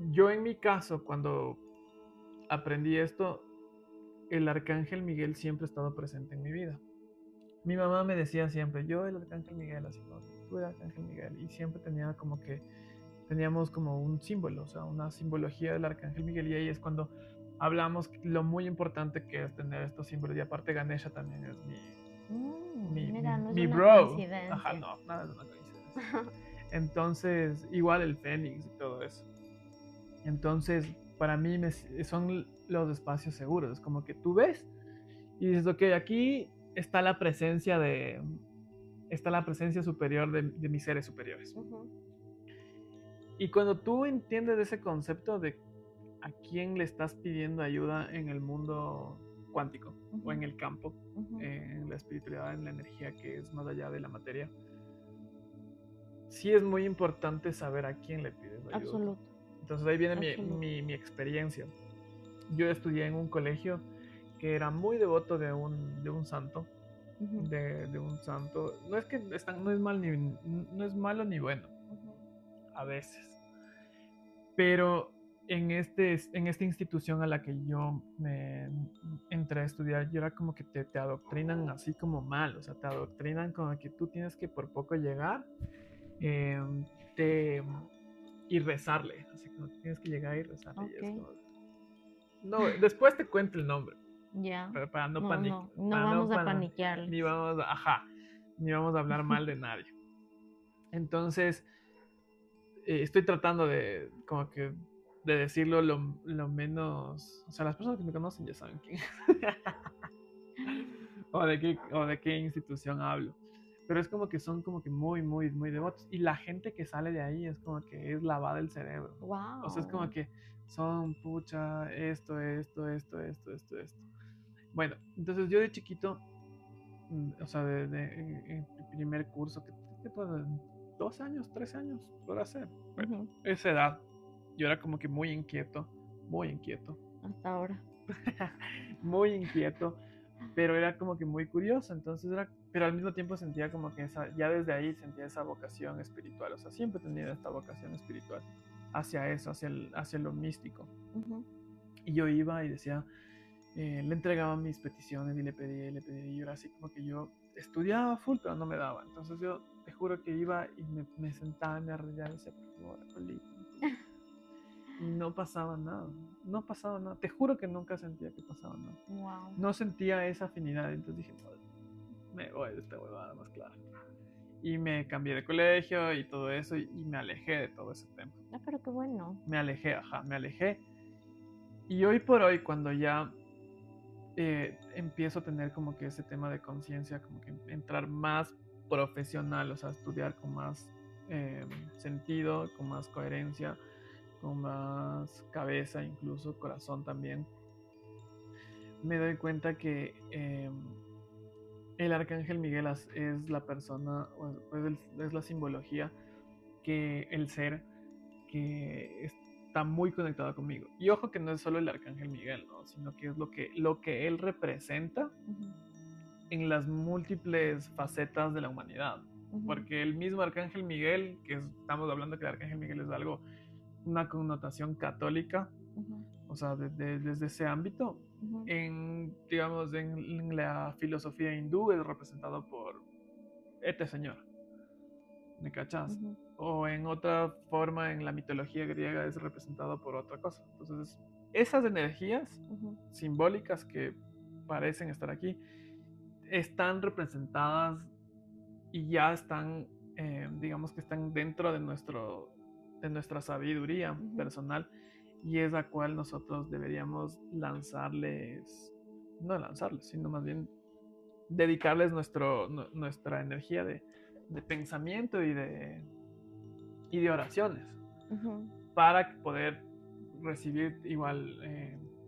yo en mi caso, cuando aprendí esto, el Arcángel Miguel siempre ha estado presente en mi vida. Mi mamá me decía siempre, yo el Arcángel Miguel, así como, tú el Arcángel Miguel, y siempre teníamos como un símbolo, o sea, una simbología del Arcángel Miguel, y ahí es cuando hablamos lo muy importante que es tener estos símbolos, y aparte Ganesha también es mira, no es mi una bro. coincidencia. Ajá, no, nada es una coincidencia. Entonces, igual el Fénix y todo eso. Entonces, para mí son los espacios seguros, es como que tú ves y dices, ok, aquí está la presencia superior de mis seres superiores. Y cuando tú entiendes ese concepto de a quién le estás pidiendo ayuda en el mundo cuántico o en el campo, en la espiritualidad, en la energía que es más allá de la materia, sí es muy importante saber a quién le pides ayuda. Absoluto. Entonces ahí viene mi experiencia. Yo estudié en un colegio que era muy devoto de un santo. De un santo. No es que no es malo ni bueno. A veces. Pero en esta institución a la que yo me entré a estudiar, yo era como que te adoctrinan así como mal. O sea, te adoctrinan como que tú tienes que por poco llegar y rezarle. Así como tienes que llegar y rezarle. Y es como, no, después te cuento el nombre. Ya. Pero para no vamos a paniquearles. Ni vamos a hablar mal de nadie. Entonces, estoy tratando de como que de decirlo lo menos, o sea, las personas que me conocen ya saben quién o de qué institución hablo. pero es como que son como que muy, muy, muy devotos. Y la gente que sale de ahí es como que es lavada el cerebro. Wow. O sea, es como que son, pucha, esto. Bueno, entonces yo de chiquito, o sea, en primer curso, que todo, 12 años, 13 años, podrá ser. Bueno, esa edad, yo era como que muy inquieto, Hasta ahora. muy inquieto, pero era como que muy curioso, entonces era, pero al mismo tiempo sentía como que ya desde ahí sentía esa vocación espiritual, o sea, siempre he tenido esta vocación espiritual hacia eso, hacia lo místico. Y yo iba y decía, le entregaba mis peticiones y le pedía, y yo era así como que yo estudiaba full, pero no me daba. Entonces yo te juro que iba y me sentaba, me arrodillaba y decía, por favor, Acolito. Y no pasaba nada, te juro que nunca sentía que pasaba nada. Wow. No sentía esa afinidad, entonces dije, me voy de esta huevada más claro. Y me cambié de colegio y todo eso, y me alejé de todo ese tema. Ah, pero qué bueno. Me alejé. Y hoy por hoy, cuando ya empiezo a tener como que ese tema de conciencia, como que entrar más profesional, o sea, estudiar con más sentido, con más coherencia, con más cabeza, incluso corazón también, me doy cuenta que el arcángel Miguel es la persona, es la simbología, que el ser que está muy conectado conmigo. Y ojo que no es solo el arcángel Miguel, ¿no? Sino que es lo que él representa en las múltiples facetas de la humanidad. Porque el mismo arcángel Miguel, que estamos hablando que el arcángel Miguel es algo, una connotación católica, o sea, desde ese ámbito, digamos, en la filosofía hindú es representado por este señor, ¿me cachas? O en otra forma, en la mitología griega es representado por otra cosa. Entonces, esas energías simbólicas que parecen estar aquí, están representadas y ya están, digamos que están dentro de nuestra sabiduría personal, y es la cual nosotros deberíamos no lanzarles, sino más bien dedicarles nuestra energía de pensamiento y de oraciones para poder recibir igual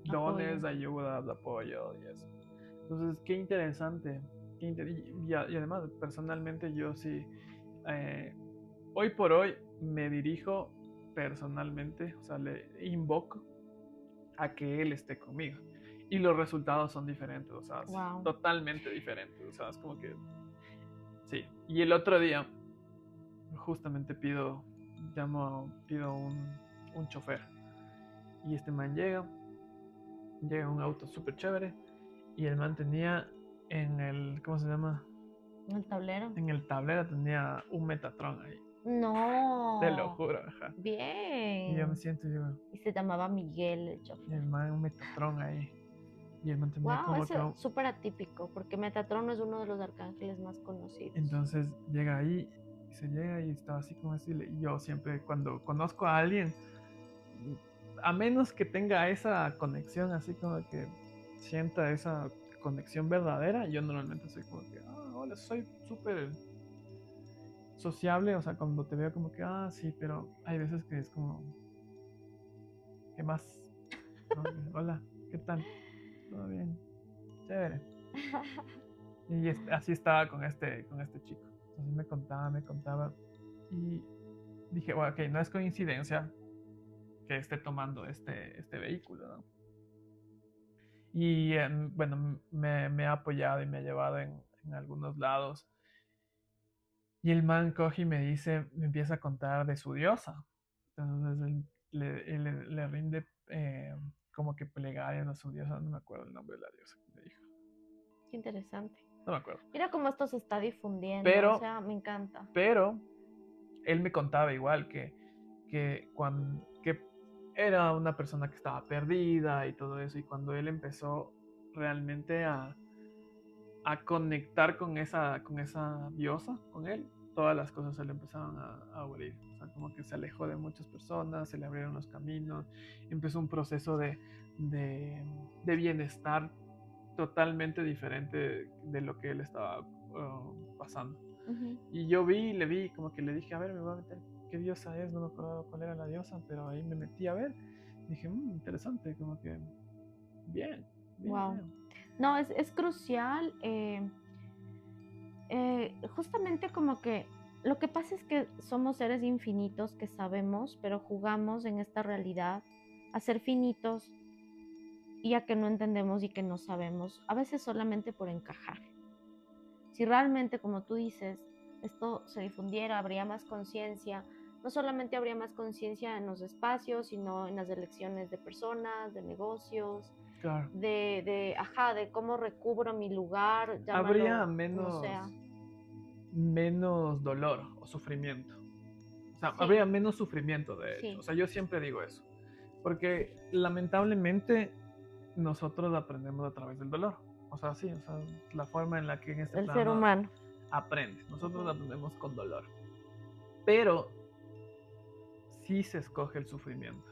dones, ayudas, apoyo y eso. Entonces, qué interesante. Y además, personalmente yo sí, hoy por hoy me dirijo personalmente, o sea, le invoco a que él esté conmigo. Y los resultados son diferentes, o sea, totalmente diferentes. O sea, es como que... Sí. Y el otro día, justamente pido un chofer. Y este man llega un auto súper chévere. Y el man tenía en el... ¿Cómo se llama? ¿En el tablero? En el tablero tenía un Metatron ahí. No. Te lo juro, ajá. Bien. Y yo me siento, y se llamaba Miguel el chofer. Y el man, un Metatron ahí. Y el man tenía como eso es súper atípico, porque Metatron es uno de los arcángeles más conocidos. Entonces llega ahí, se llega y estaba así como así. Y yo siempre, cuando conozco a alguien, a menos que tenga esa conexión, así como que sienta esa conexión verdadera, yo normalmente soy como que, hola, soy súper sociable, o sea, cuando te veo como que, sí, pero hay veces que es como, ¿qué más? Hola, ¿qué tal? ¿Todo bien? Chévere. Y así estaba con este chico. Entonces me contaba, y dije, bueno, ok, no es coincidencia que esté tomando este vehículo, ¿no? Y bueno, me ha apoyado y me ha llevado en algunos lados. Y el man coge y me empieza a contar de su diosa. Entonces él le rinde como que plegarias a su diosa. No me acuerdo el nombre de la diosa que me dijo. Qué interesante. No me acuerdo. Mira cómo esto se está difundiendo. O sea, me encanta. Pero él me contaba igual que era una persona que estaba perdida y todo eso. Y cuando él empezó realmente a conectar con esa diosa, con él, todas las cosas se le empezaron a abrir. O sea, como que se alejó de muchas personas, se le abrieron los caminos, empezó un proceso de bienestar totalmente diferente de lo que él estaba pasando. Ujú. Y le vi, como que le dije, a ver, me voy a meter, ¿qué diosa es? No me acordaba cuál era la diosa, pero ahí me metí a ver. Dije, interesante, como que, bien, bien, Wow. bien. No, es crucial. Justamente como que lo que pasa es que somos seres infinitos que sabemos, pero jugamos en esta realidad a ser finitos y a que no entendemos y que no sabemos, a veces solamente por encajar. Si realmente, como tú dices, esto se difundiera, habría más conciencia, no solamente habría más conciencia en los espacios, sino en las elecciones de personas, de negocios, Claro. de cómo recubro mi lugar, Habría llámalo como sea. menos dolor o sufrimiento. O sea, Sí, habría menos sufrimiento, de hecho. O sí, sea, yo siempre digo eso. Porque lamentablemente nosotros aprendemos a través del dolor. O sea, sí, o sea, la forma en la que en este el ser plano humano. aprende. Nosotros Ujú. aprendemos con dolor. Pero sí se escoge el sufrimiento.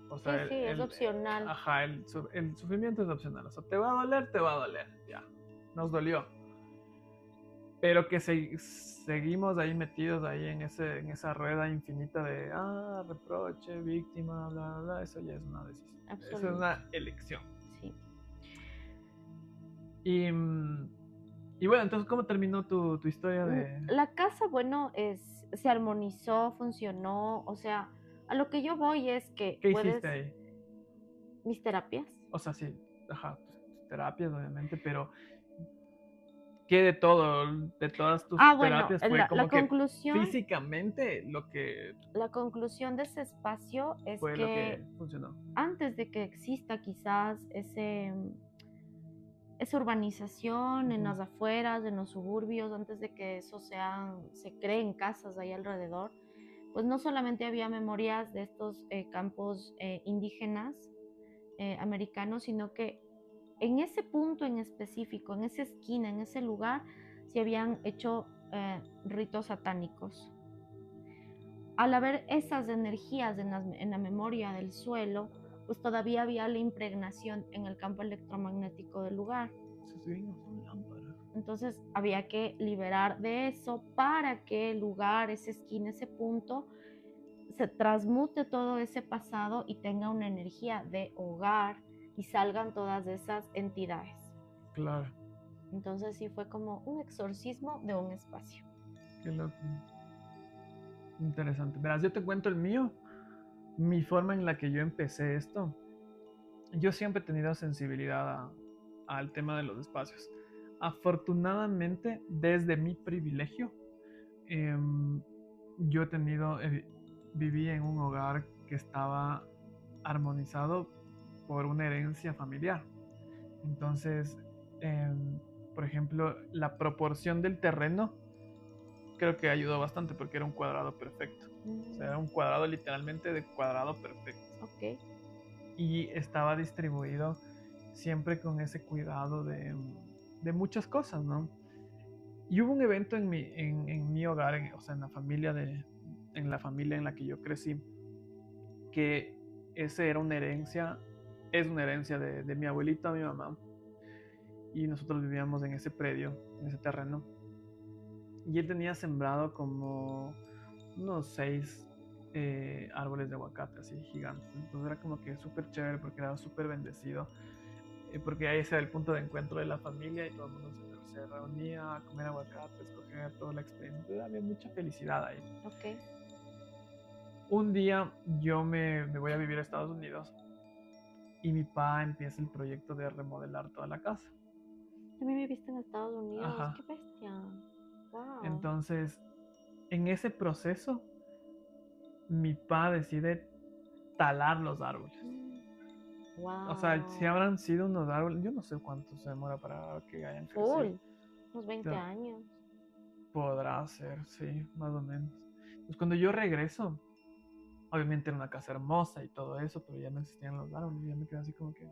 O Sí, sea, sí, es opcional. ajá, el sufrimiento es opcional. O sea, te va a doler, te va a doler. Ya, nos dolió. Pero que seguimos ahí metidos ahí en esa rueda infinita de, reproche, víctima, bla, bla, bla. Eso ya es una decisión. Eso es Absoluto. una elección. Sí. Y, y bueno, entonces, ¿cómo terminó tu historia de... La casa, bueno, se armonizó, funcionó, o sea, a lo que yo voy es que ¿Qué puedes, hiciste ahí? mis terapias. O sea, sí, ajá, tus terapias, obviamente, pero ¿qué de todo, de todas tus Bueno, terapias fue como que conclusión, físicamente lo que la conclusión de ese espacio es fue lo que que funcionó? antes de que exista quizás esa urbanización en Ujú. las afueras, en los suburbios, antes de que eso se creen casas ahí alrededor, pues no solamente había memorias de estos campos indígenas americanos, sino que en ese punto en específico, en esa esquina, en ese lugar, se habían hecho ritos satánicos. Al haber esas energías en la memoria del suelo, pues todavía había la impregnación en el campo electromagnético del lugar. Esos gringos son lámparas. Entonces había que liberar de eso para que el lugar, esa esquina, ese punto, se transmute todo ese pasado y tenga una energía de hogar y salgan todas esas entidades. Claro, Entonces sí fue como un exorcismo de un espacio. qué loco. Interesante. Verás, yo te cuento el mío, mi forma en la que yo empecé esto. Yo siempre he tenido sensibilidad al tema de los espacios. Afortunadamente, desde mi privilegio, em, yo he tenido, viví en un hogar que estaba armonizado por una herencia familiar. Entonces, por ejemplo, la proporción del terreno creo que ayudó bastante porque era un cuadrado perfecto. O sea, era un cuadrado literalmente de cuadrado perfecto. Ok. Y estaba distribuido siempre con ese cuidado de muchas cosas, ¿no? Y hubo un evento en mi hogar, o sea, en la familia en la que yo crecí, que ese era una herencia, es una herencia de mi abuelita, mi mamá, y nosotros vivíamos en ese predio, en ese terreno, y él tenía sembrado como unos 6 árboles de aguacate así gigantes. Entonces era como que súper chévere porque era súper bendecido, porque ahí ese era el punto de encuentro de la familia y todo el mundo se reunía a comer aguacate, escoger toda la experiencia. Entonces había mucha felicidad ahí. Ok. Un día yo me voy a vivir a Estados Unidos y mi papá empieza el proyecto de remodelar toda la casa. También viviste en Estados Unidos. Ajá. Qué bestia. Wow. Entonces, en ese proceso, mi papá decide talar los árboles. O sea, si Wow. habrán sido unos árboles, yo no sé cuánto se demora para que hayan crecido. Full. Unos 20 Pero años. podrá ser, sí, más o menos. Pues cuando yo regreso, obviamente era una casa hermosa y todo eso, pero ya no existían los árboles, ya me quedé así como que,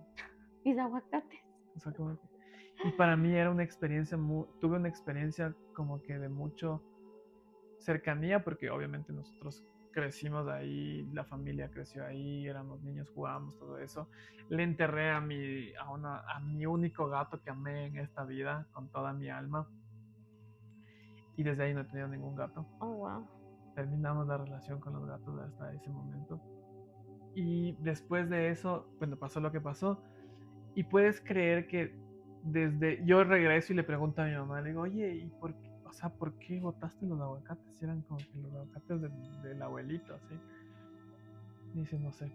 Mis aguacates. o sea, como que... Y para mí era una experiencia, tuve una experiencia como que de mucho cercanía, porque obviamente nosotros crecimos ahí, la familia creció ahí, éramos niños, jugábamos, todo eso. Le enterré a mi único gato que amé en esta vida con toda mi alma. y desde ahí no he tenido ningún gato. Oh, wow. Terminamos la relación con los gatos hasta ese momento. Y después de eso, bueno, pasó lo que pasó. Y puedes creer que desde yo regreso y le pregunto a mi mamá, le digo, oye, ¿y por qué? O sea, ¿por qué botaste los aguacates? Si eran como que los aguacates del abuelito, así. Y dice, no sé.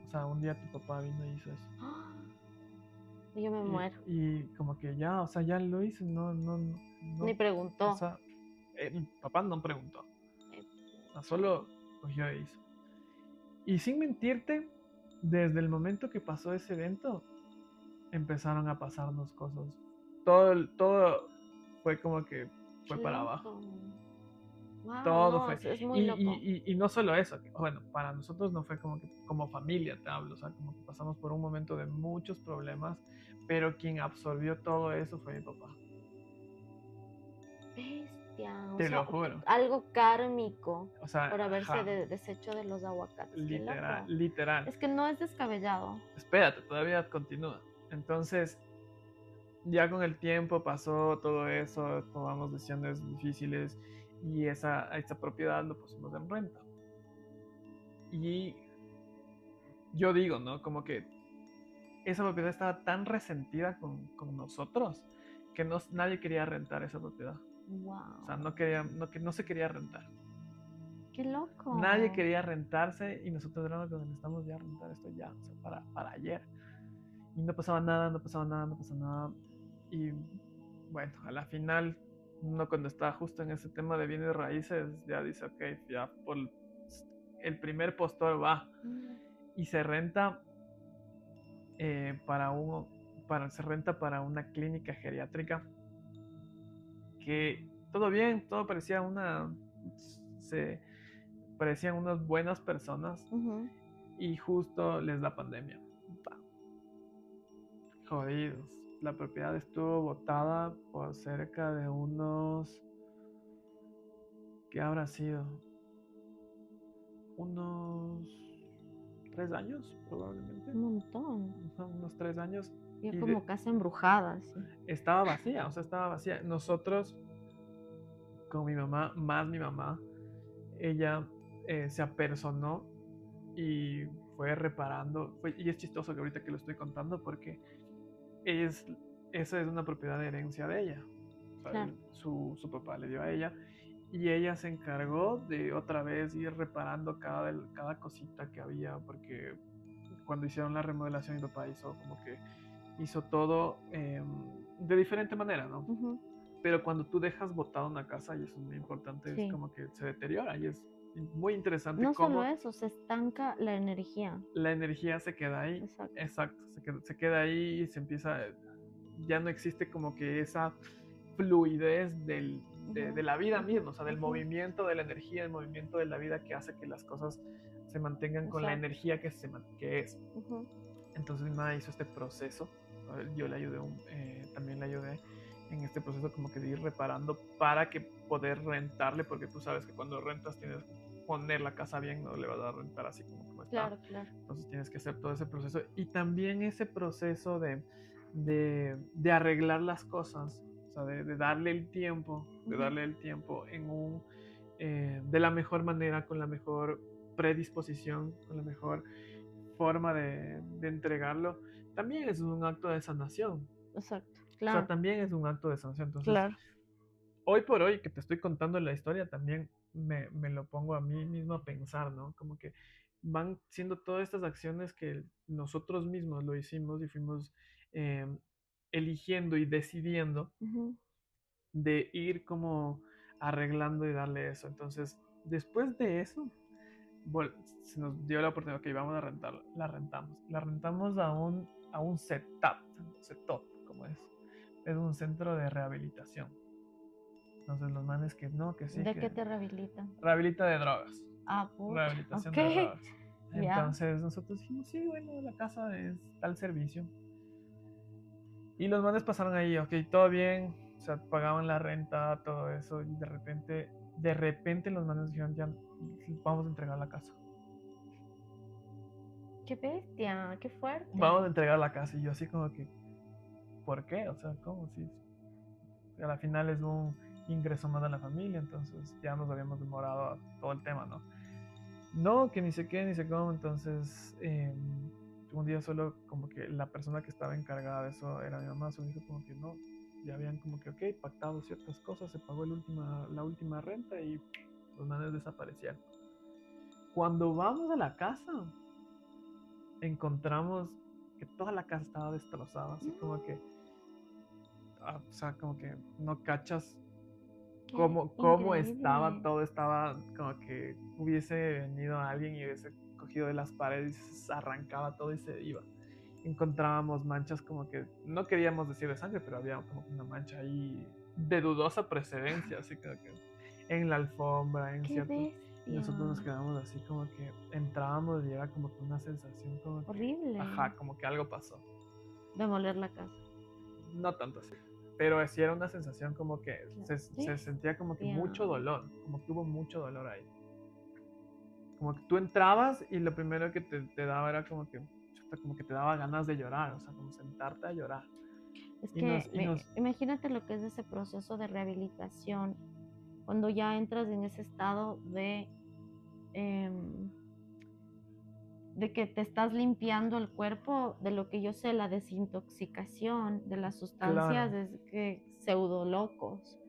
O sea, un día tu papá vino y hizo eso. Yo me muero. Y como que ya, o sea, ya lo hice, no. Ni preguntó. O sea, mi papá no preguntó. O sea, solo cogió e hizo. Y sin mentirte, desde el momento que pasó ese evento, empezaron a pasarnos cosas. Todo fue como que fue Qué para loco. abajo. Wow, Todo no, fue. es muy loco. Y no solo eso, bueno, para nosotros no fue como que como familia, te hablo, o sea, como que pasamos por un momento de muchos problemas, pero quien absorbió todo eso fue mi papá. Bestia, o Te lo sea, juro. algo kármico O sea, por haberse ajá, deshecho de los aguacates. Qué loco. literal. Es que no es descabellado. Espérate, todavía continúa. Entonces, ya con el tiempo pasó todo eso, tomamos decisiones difíciles y esta propiedad lo pusimos en renta. Y yo digo, ¿no? Como que esa propiedad estaba tan resentida con nosotros que nadie quería rentar esa propiedad. Wow. O sea, no se quería rentar. Qué loco. Nadie quería rentarse y nosotros éramos los que necesitamos ya rentar esto ya, o sea, para ayer. Y no pasaba nada. Y bueno, a la final, uno cuando está justo en ese tema de bienes raíces, ya dice, ok, ya por el primer postor va. Y se renta se renta para una clínica geriátrica que todo bien, todo parecía parecían unas buenas personas y justo les da pandemia. Jodidos. La propiedad estuvo botada por cerca de unos, ¿qué habrá sido? Unos 3 años, probablemente. Un montón. Unos 3 años. Ya Y como casa embrujada, sí. estaba vacía, o sea, estaba vacía. Nosotros, con mi mamá, más mi mamá, ella se apersonó y fue reparando. Y es chistoso que ahorita que lo estoy contando porque esa es una propiedad de herencia de ella. O sea, Claro. su papá le dio a ella y ella se encargó de otra vez ir reparando cada cosita que había porque cuando hicieron la remodelación mi papá hizo todo de diferente manera, ¿no? Pero cuando tú dejas botada una casa, y eso es muy importante, Sí. es como que se deteriora y es muy interesante No cómo solo eso, se estanca la energía. la energía se queda ahí. Exacto. Se queda ahí y se empieza, ya no existe como que esa fluidez de la vida misma, o sea, del movimiento de la energía, el movimiento de la vida que hace que las cosas se mantengan con la energía que es. Entonces mi mamá hizo este proceso, yo le ayudé, también le ayudé en este proceso como que de ir reparando para que poder rentarle, porque tú sabes que cuando rentas tienes que poner la casa bien, no le vas a rentar así como está. Claro. Entonces tienes que hacer todo ese proceso y también ese proceso de arreglar las cosas, o sea, de darle el tiempo, de la mejor manera, con la mejor predisposición, con la mejor forma de entregarlo, también es un acto de sanación. Exacto, claro. O sea, también es un acto de sanación. Entonces, claro. Hoy por hoy que te estoy contando la historia, también me lo pongo a mí mismo a pensar, ¿no? Como que van siendo todas estas acciones que nosotros mismos lo hicimos y fuimos eligiendo y decidiendo de ir como arreglando y darle eso. Entonces, después de eso, se nos dio la oportunidad que íbamos a rentar, la rentamos. La rentamos a un setup, como es un centro de rehabilitación. Entonces los manes que no, que sí. ¿De qué te rehabilitan? Rehabilita de drogas. Puta. Rehabilitación de drogas. Ya. Entonces nosotros dijimos, sí, bueno, la casa es tal servicio. Y los manes pasaron ahí, ok, todo bien, o sea, pagaban la renta, todo eso, y de repente los manes dijeron, ya, vamos a entregar la casa. Qué bestia, qué fuerte. Vamos a entregar la casa, y yo así como que, ¿por qué? O sea, ¿cómo? Sí. A la final es un ingresó más a la familia, entonces ya nos habíamos demorado a todo el tema, ¿no? No, que ni sé qué, ni sé cómo, entonces un día solo como que la persona que estaba encargada de eso era mi mamá, solo dijo como que no, ya habían como que, ok, pactado ciertas cosas, se pagó la última renta y los manes desaparecieron. Cuando vamos a la casa, encontramos que toda la casa estaba destrozada, así como que, o sea, como que no cachas Qué cómo estaba, increíble. todo estaba como que hubiese venido alguien y hubiese cogido de las paredes y se arrancaba todo y se iba. Encontrábamos manchas como que, no queríamos decir de sangre, pero había como una mancha ahí de dudosa precedencia, así como que en la alfombra, en Qué ciertos... Y bestia. nosotros nos quedamos así como que entrábamos y era como que una sensación como que, Horrible. ajá, como que algo pasó. Demoler la casa. No tanto así, pero sí era una sensación como que Qué se sentía como que bestia. mucho dolor, como que hubo mucho dolor ahí. Como que tú entrabas y lo primero que te daba era como que, chuta, como que te daba ganas de llorar, o sea, como sentarte a llorar. Es Y que nos, imagínate lo que es ese proceso de rehabilitación, cuando ya entras en ese estado em, de que te estás limpiando el cuerpo, de lo que yo sé, la desintoxicación de las sustancias claro, es que pseudo locos.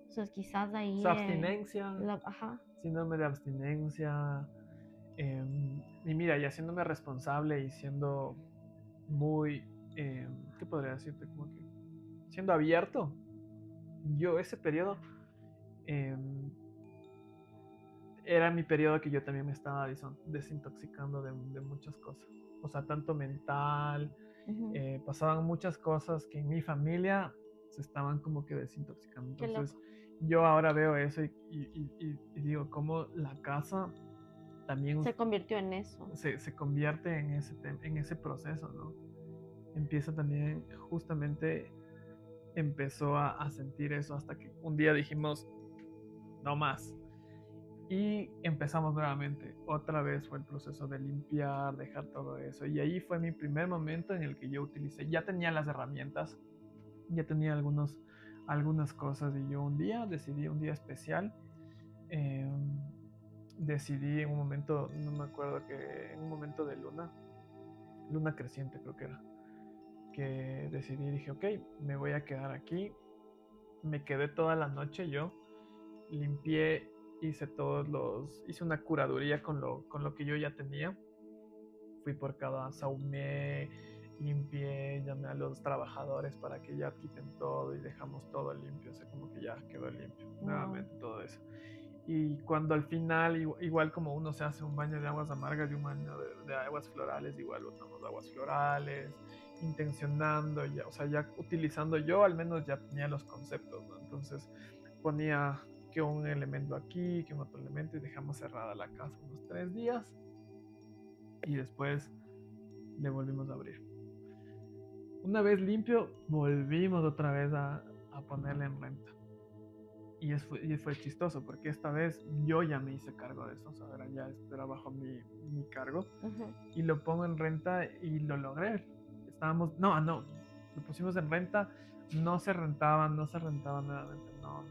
Entonces quizás o ahí, sea, abstinencia, ajá, síndrome de abstinencia, y mira, y haciéndome responsable y siendo muy, ¿qué podría decirte? Como que siendo abierto, yo ese periodo eh, era mi periodo que yo también me estaba desintoxicando de muchas cosas. O sea, tanto mental, ujú, pasaban muchas cosas que en mi familia se estaban como que desintoxicando. qué Entonces, loco. yo ahora veo eso y digo, cómo la casa también Se convirtió en eso. se convierte en ese proceso, ¿no? Empieza también, justamente, empezó a sentir eso hasta que un día dijimos, no más. Y empezamos nuevamente. Otra vez fue el proceso de limpiar, dejar todo eso. Y ahí fue mi primer momento en el que yo utilicé, ya tenía las herramientas, ya tenía algunas cosas. Y yo un día decidí, un día especial, eh, decidí en un momento, no me acuerdo, que en un momento de luna creciente creo que era, que decidí, dije, ok, me voy a quedar aquí. Me quedé toda la noche yo, limpié, hice una curaduría con lo que yo ya tenía. Fui por cada saumé, limpié, llamé a los trabajadores para que ya quiten todo y dejamos todo limpio, o sea, como que ya quedó limpio Wow. nuevamente todo eso. Y cuando al final, igual como uno se hace un baño de aguas amargas y un baño de aguas florales, igual botamos aguas florales, intencionando, ya, o sea, ya utilizando, yo al menos ya tenía los conceptos, ¿no? Entonces ponía que un elemento aquí, que un otro elemento y dejamos cerrada la casa unos 3 días y después le volvimos a abrir. Una vez limpio, volvimos otra vez a ponerle en renta. Y fue chistoso porque esta vez yo ya me hice cargo de eso, o sea, ya era bajo mi cargo Ujú. y lo pongo en renta y lo logré. No, lo pusimos en renta, no se rentaba, no se rentaba nuevamente, no,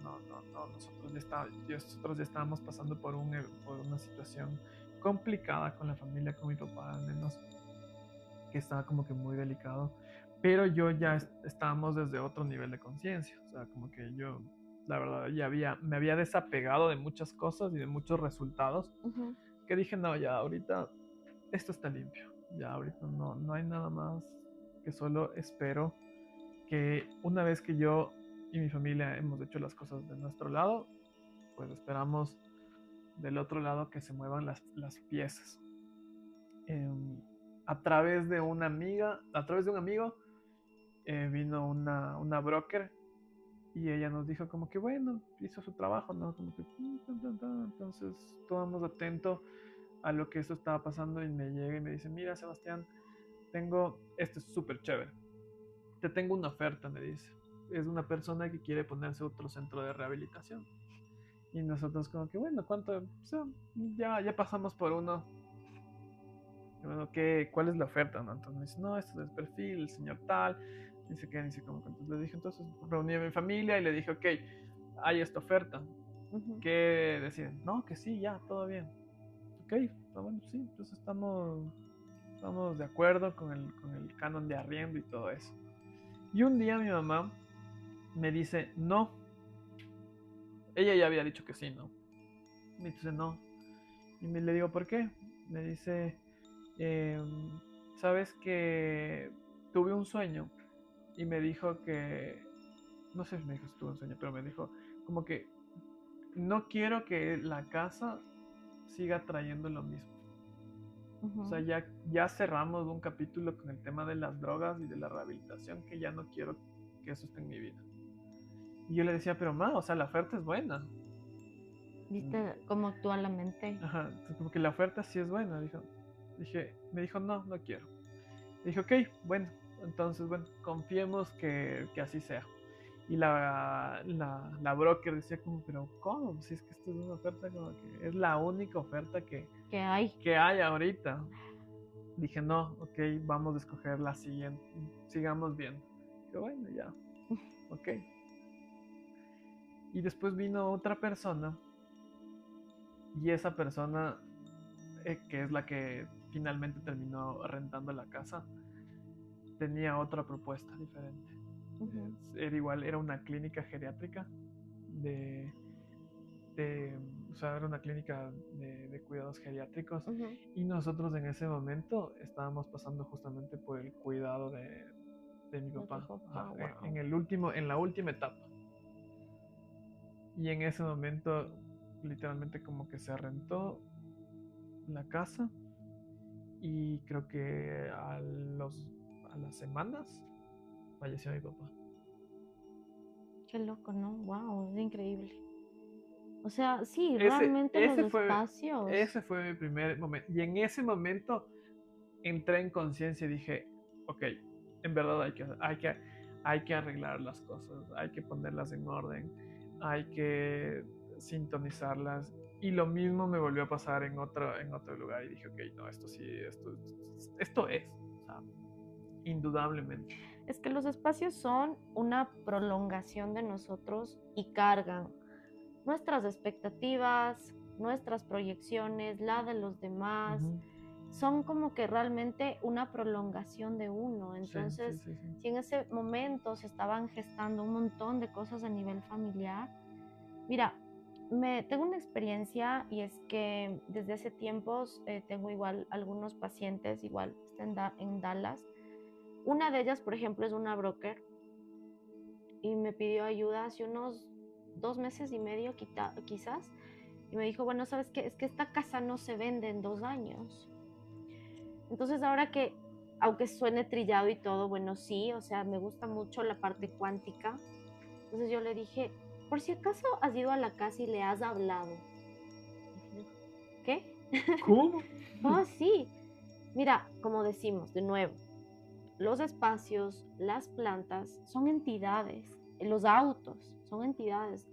nosotros ya estábamos pasando por una situación complicada con la familia, con mi papá al menos, que estaba como que muy delicado, pero yo ya estábamos desde otro nivel de conciencia, o sea, como que yo, la verdad, me había desapegado de muchas cosas y de muchos resultados, Ujú. que dije, no, ya ahorita esto está limpio, ya ahorita no hay nada más, que solo espero que una vez que yo y mi familia hemos hecho las cosas de nuestro lado, pues esperamos del otro lado que se muevan las piezas. Eh, a través de una amiga, a través de un amigo, vino una broker y ella nos dijo como que bueno, hizo su trabajo, ¿no? Como que entonces estábamos atentos a lo que eso estaba pasando y me llega y me dice, mira Sebastián, esto es súper chévere, te tengo una oferta, me dice, es una persona que quiere ponerse otro centro de rehabilitación. Y nosotros como que bueno, ¿cuánto? O sea, ya pasamos por uno. Y bueno, ¿cuál es la oferta? ¿No? Entonces me dice, no, esto es el perfil, el señor tal, dice que, dice como. Entonces le dije, entonces reuní a mi familia y le dije, ok, hay esta oferta. Ujú. ¿Qué deciden? No, que sí, ya, todo bien. Ok, está bueno, sí, entonces estamos de acuerdo con el canon de arriendo y todo eso. Y un día mi mamá me dice, no, ella ya había dicho que sí, ¿no? Me dice, no. Y le digo, ¿por qué? Me dice, sabes que tuve un sueño y me dijo que, no sé si me dijo si tuve un sueño, pero me dijo como que no quiero que la casa siga trayendo lo mismo. O sea, Ujú. ya cerramos un capítulo con el tema de las drogas y de la rehabilitación, que ya no quiero que eso esté en mi vida. Y yo le decía, pero ma, o sea, la oferta es buena. ¿Viste cómo actúa la mente? Ajá, entonces como que la oferta sí es buena, me dijo, no, no quiero. Dije, ok, bueno, entonces, bueno, confiemos que así sea. Y la broker decía como, pero ¿cómo? Si es que esto es una oferta como que es la única oferta ¿Qué hay? que hay ahorita. Dije, no, ok, vamos a escoger la siguiente, sigamos viendo. Dije, bueno, ya, ok. Y después vino otra persona y esa persona, que es la que finalmente terminó rentando la casa, tenía otra propuesta diferente. Ujú. Era igual, era una clínica geriátrica de, de o sea, era una clínica de cuidados geriátricos Ujú. y nosotros en ese momento estábamos pasando justamente por el cuidado de mi De tu papá. papá, Ajá, wow. en la última etapa. Y en ese momento, literalmente como que se rentó la casa y creo que a las semanas falleció mi papá. Qué loco, ¿no? Wow, es increíble. O sea, sí, Ese, realmente los ese fue, espacios. ese fue mi primer momento. Y en ese momento entré en conciencia y dije, ok, en verdad hay que arreglar las cosas, hay que ponerlas en orden, hay que sintonizarlas. Y lo mismo me volvió a pasar en otro lugar y dije, ok, no, esto sí, esto es, o sea, indudablemente. Es que los espacios son una prolongación de nosotros y cargan nuestras expectativas, nuestras proyecciones, la de los demás. Ujú. Son como que realmente una prolongación de uno. Sí, sí, Entonces, sí, sí. si en ese momento se estaban gestando un montón de cosas a nivel familiar, mira, tengo una experiencia y es que desde hace tiempos tengo igual algunos pacientes, igual están en Dallas. Una de ellas, por ejemplo, es una broker y me pidió ayuda hace unos 2 meses y medio quizás. Y me dijo, bueno, ¿sabes qué? Es que esta casa no se vende en 2 años. Entonces ahora que, aunque suene trillado y todo, bueno, sí, o sea, me gusta mucho la parte cuántica. Entonces yo le dije, por si acaso has ido a la casa y le has hablado. Y dijo, ¿qué? ¿Cómo? Oh, sí. Mira, como decimos, de nuevo, los espacios, las plantas son entidades, los autos son entidades.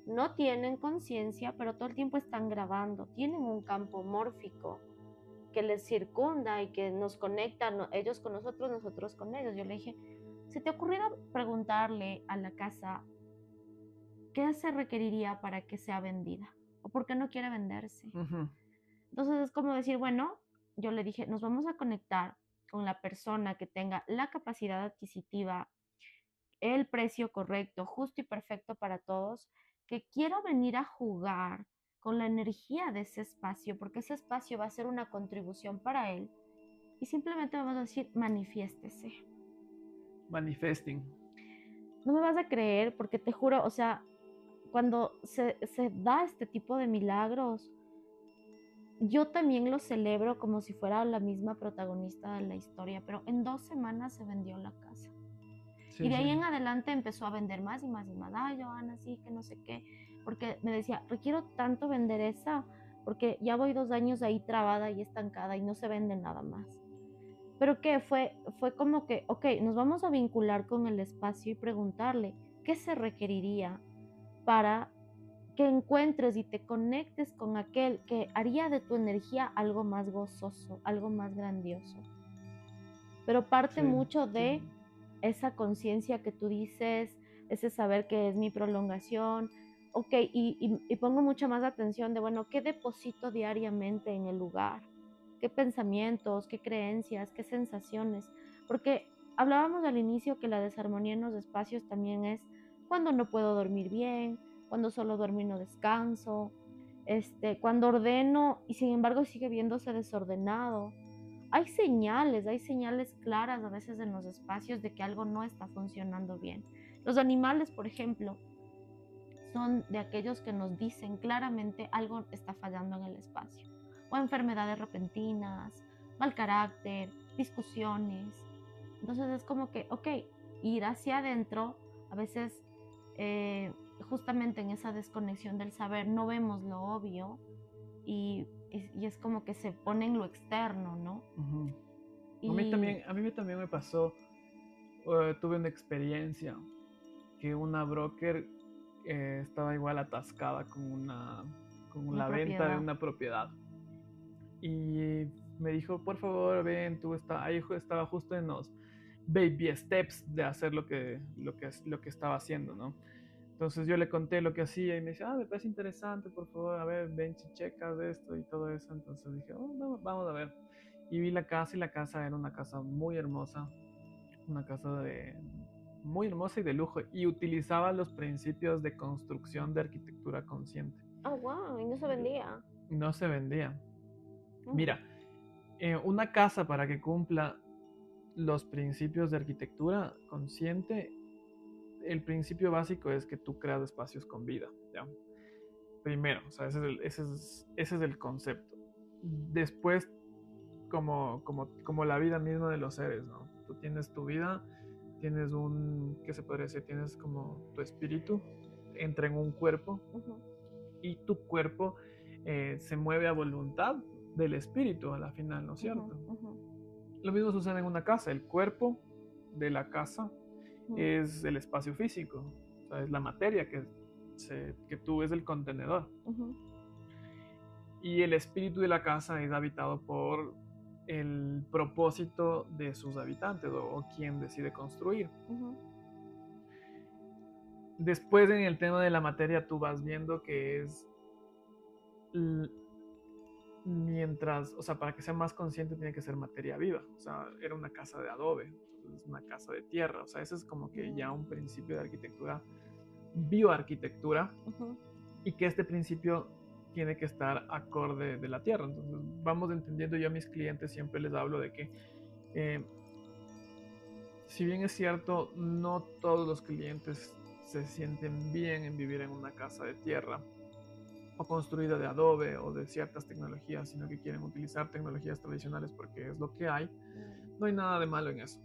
No tienen conciencia, pero todo el tiempo están grabando, tienen un campo mórfico que les circunda y que nos conecta, ellos con nosotros, nosotros con ellos. Yo le dije, si te ocurriera preguntarle a la casa qué se requeriría para que sea vendida o por qué no quiere venderse. Ujú. Entonces es como decir, bueno, yo le dije, nos vamos a conectar con la persona que tenga la capacidad adquisitiva, el precio correcto, justo y perfecto para todos, que quiera venir a jugar con la energía de ese espacio, porque ese espacio va a ser una contribución para él. Y simplemente vamos a decir, manifiéstese. Manifesting. No me vas a creer porque te juro, o sea, cuando se da este tipo de milagros, yo también lo celebro como si fuera la misma protagonista de la historia, pero en 2 semanas se vendió la casa. Y Sí, de sí. ahí en adelante empezó a vender más y más y más. Ay, Joana, sí, que no sé qué. Porque me decía, requiero tanto vender esa, porque ya voy 2 años ahí trabada y estancada y no se vende nada más. Pero que fue como que, ok, nos vamos a vincular con el espacio y preguntarle qué se requeriría para que encuentres y te conectes con aquel que haría de tu energía algo más gozoso, algo más grandioso. Pero parte Sí, mucho sí. de esa conciencia que tú dices, ese saber que es mi prolongación. ok, y pongo mucha más atención de, bueno, ¿qué deposito diariamente en el lugar? ¿Qué pensamientos, qué creencias, qué sensaciones? Porque hablábamos al inicio que la desarmonía en los espacios también es cuando no puedo dormir bien, cuando solo duermo y no descanso, cuando ordeno y sin embargo sigue viéndose desordenado. Hay señales claras a veces en los espacios de que algo no está funcionando bien. Los animales, por ejemplo, son de aquellos que nos dicen claramente algo está fallando en el espacio. O enfermedades repentinas, mal carácter, discusiones. Entonces es como que, ok, ir hacia adentro, a veces justamente en esa desconexión del saber no vemos lo obvio y es como que se pone en lo externo, ¿no? Ujú. Y A mí también me pasó, tuve una experiencia que una broker estaba igual atascada con una la venta de propiedad. una propiedad. Y me dijo, por favor, ven, ahí estaba justo en los baby steps de hacer lo que estaba haciendo, ¿no? Entonces yo le conté lo que hacía y me dice, me parece interesante, por favor, a ver, ven, checas de esto y todo eso. Entonces dije, no, vamos a ver. Y vi la casa y la casa era una casa muy hermosa, una casa muy hermosa y de lujo, y utilizaba los principios de construcción de arquitectura consciente. Oh, wow, y no se vendía. No se vendía. Mm, Mira, una casa para que cumpla los principios de arquitectura consciente, el principio básico es que tú creas espacios con vida, ¿ya? Primero, o sea, ese es el concepto. Después, como la vida misma de los seres, ¿no? Tú tienes tu vida, tienes ¿qué se podría decir? Tienes como tu espíritu, entra en un cuerpo ujú, y tu cuerpo se mueve a voluntad del espíritu a la final, ¿no es ujú, cierto? ujú, Lo mismo sucede en una casa, el cuerpo de la casa ujú, es el espacio físico, o sea, es la materia que tú es el contenedor. ujú, Y el espíritu de la casa es habitado por el propósito de sus habitantes o quien decide construir. ujú, Después en el tema de la materia tú vas viendo que es mientras, o sea, para que sea más consciente tiene que ser materia viva, o sea, era una casa de adobe, es una casa de tierra, o sea, ese es como que ya un principio de arquitectura, bioarquitectura, ujú, y que este principio tiene que estar acorde de la tierra. Entonces vamos entendiendo, yo a mis clientes siempre les hablo de que eh, si bien es cierto, no todos los clientes se sienten bien en vivir en una casa de tierra o construida de adobe o de ciertas tecnologías, sino que quieren utilizar tecnologías tradicionales porque es lo que hay, no hay nada de malo en eso.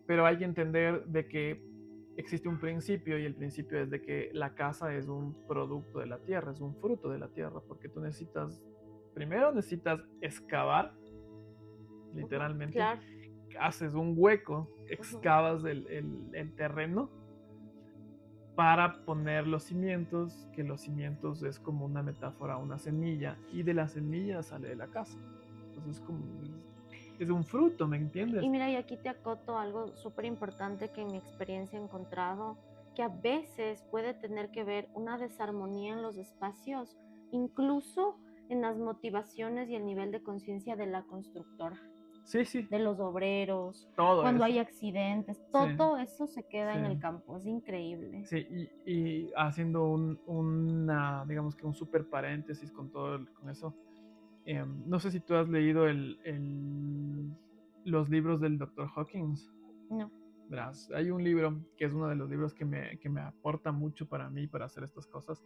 Pero hay que entender de que existe un principio y el principio es de que la casa es un producto de la tierra, es un fruto de la tierra, porque tú primero necesitas excavar, ujú, literalmente, claro. haces un hueco, Ujú, excavas el terreno para poner los cimientos, que los cimientos es como una metáfora, una semilla, y de la semilla sale la casa. Entonces es un fruto, ¿me y entiendes? mira, y aquí te acoto algo súper importante que en mi experiencia he encontrado, que a veces puede tener que ver una desarmonía en los espacios, incluso en las motivaciones y el nivel de conciencia de la constructora, Sí, sí, de los obreros, todo cuando eso. hay accidentes, Sí, todo eso se queda sí. en el campo, es increíble. Sí, y haciendo digamos que un super paréntesis con con eso, no sé si tú has leído los libros del Dr. Hawkins. No, Verás, hay un libro que es uno de los libros que me aporta mucho para mí para hacer estas cosas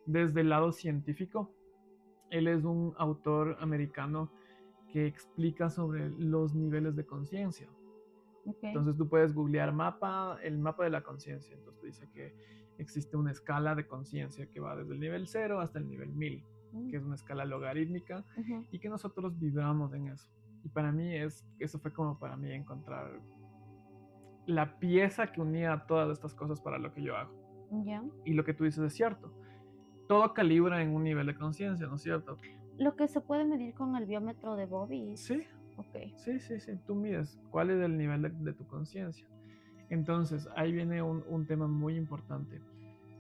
desde el lado científico. Él es un autor americano que explica sobre los niveles de conciencia. ok. Entonces tú puedes googlear el mapa de la conciencia. Entonces te dice que existe una escala de conciencia que va desde el nivel 0 hasta el nivel 1000, Mm, que es una escala logarítmica ujú. y que nosotros vibramos en eso. Y para mí eso fue como para mí encontrar la pieza que unía todas estas cosas para lo que yo hago. Ya. Y lo que tú dices es cierto. Todo calibra en un nivel de conciencia, ¿no es cierto? Lo que se puede medir con el biómetro de Bobby. Sí, Ok. sí. Tú mides cuál es el nivel de tu conciencia. Entonces, ahí viene un tema muy importante,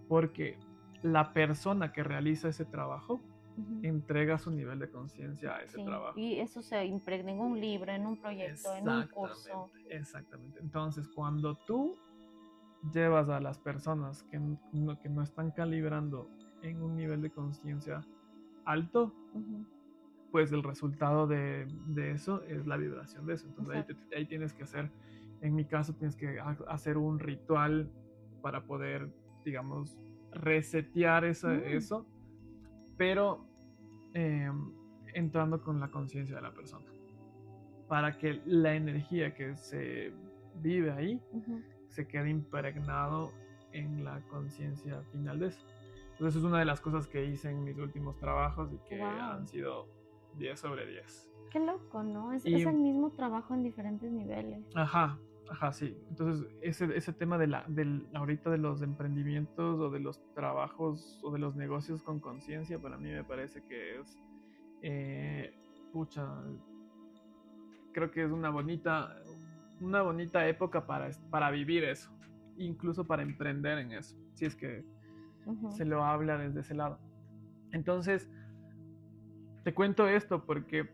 porque la persona que realiza ese trabajo Ujú. entrega su nivel de conciencia a ese Sí, trabajo. y eso se impregna en un libro, en un proyecto, en un curso. Exactamente. Entonces, cuando tú llevas a las personas que no están calibrando en un nivel de conciencia alto, Ujú. pues el resultado de eso es la vibración de eso. Entonces Exacto. ahí tienes que hacer, en mi caso, tienes que hacer un ritual para poder, digamos, resetear eso, pero eh, entrando con la conciencia de la persona, para que la energía que se vive ahí Ujú. se quede impregnado en la conciencia final de eso. Entonces es una de las cosas que hice en mis últimos trabajos y que han Wow. sido 10 sobre 10. Qué loco, ¿no? Es Y, el mismo trabajo en diferentes niveles. ajá, ajá, sí. Entonces ese tema ahorita de los emprendimientos o de los trabajos o de los negocios con conciencia, para mí me parece que es, eh, pucha, creo que es una bonita época para vivir eso, incluso para emprender en eso, si es que Ujú. se lo habla desde ese lado. Entonces, te cuento esto porque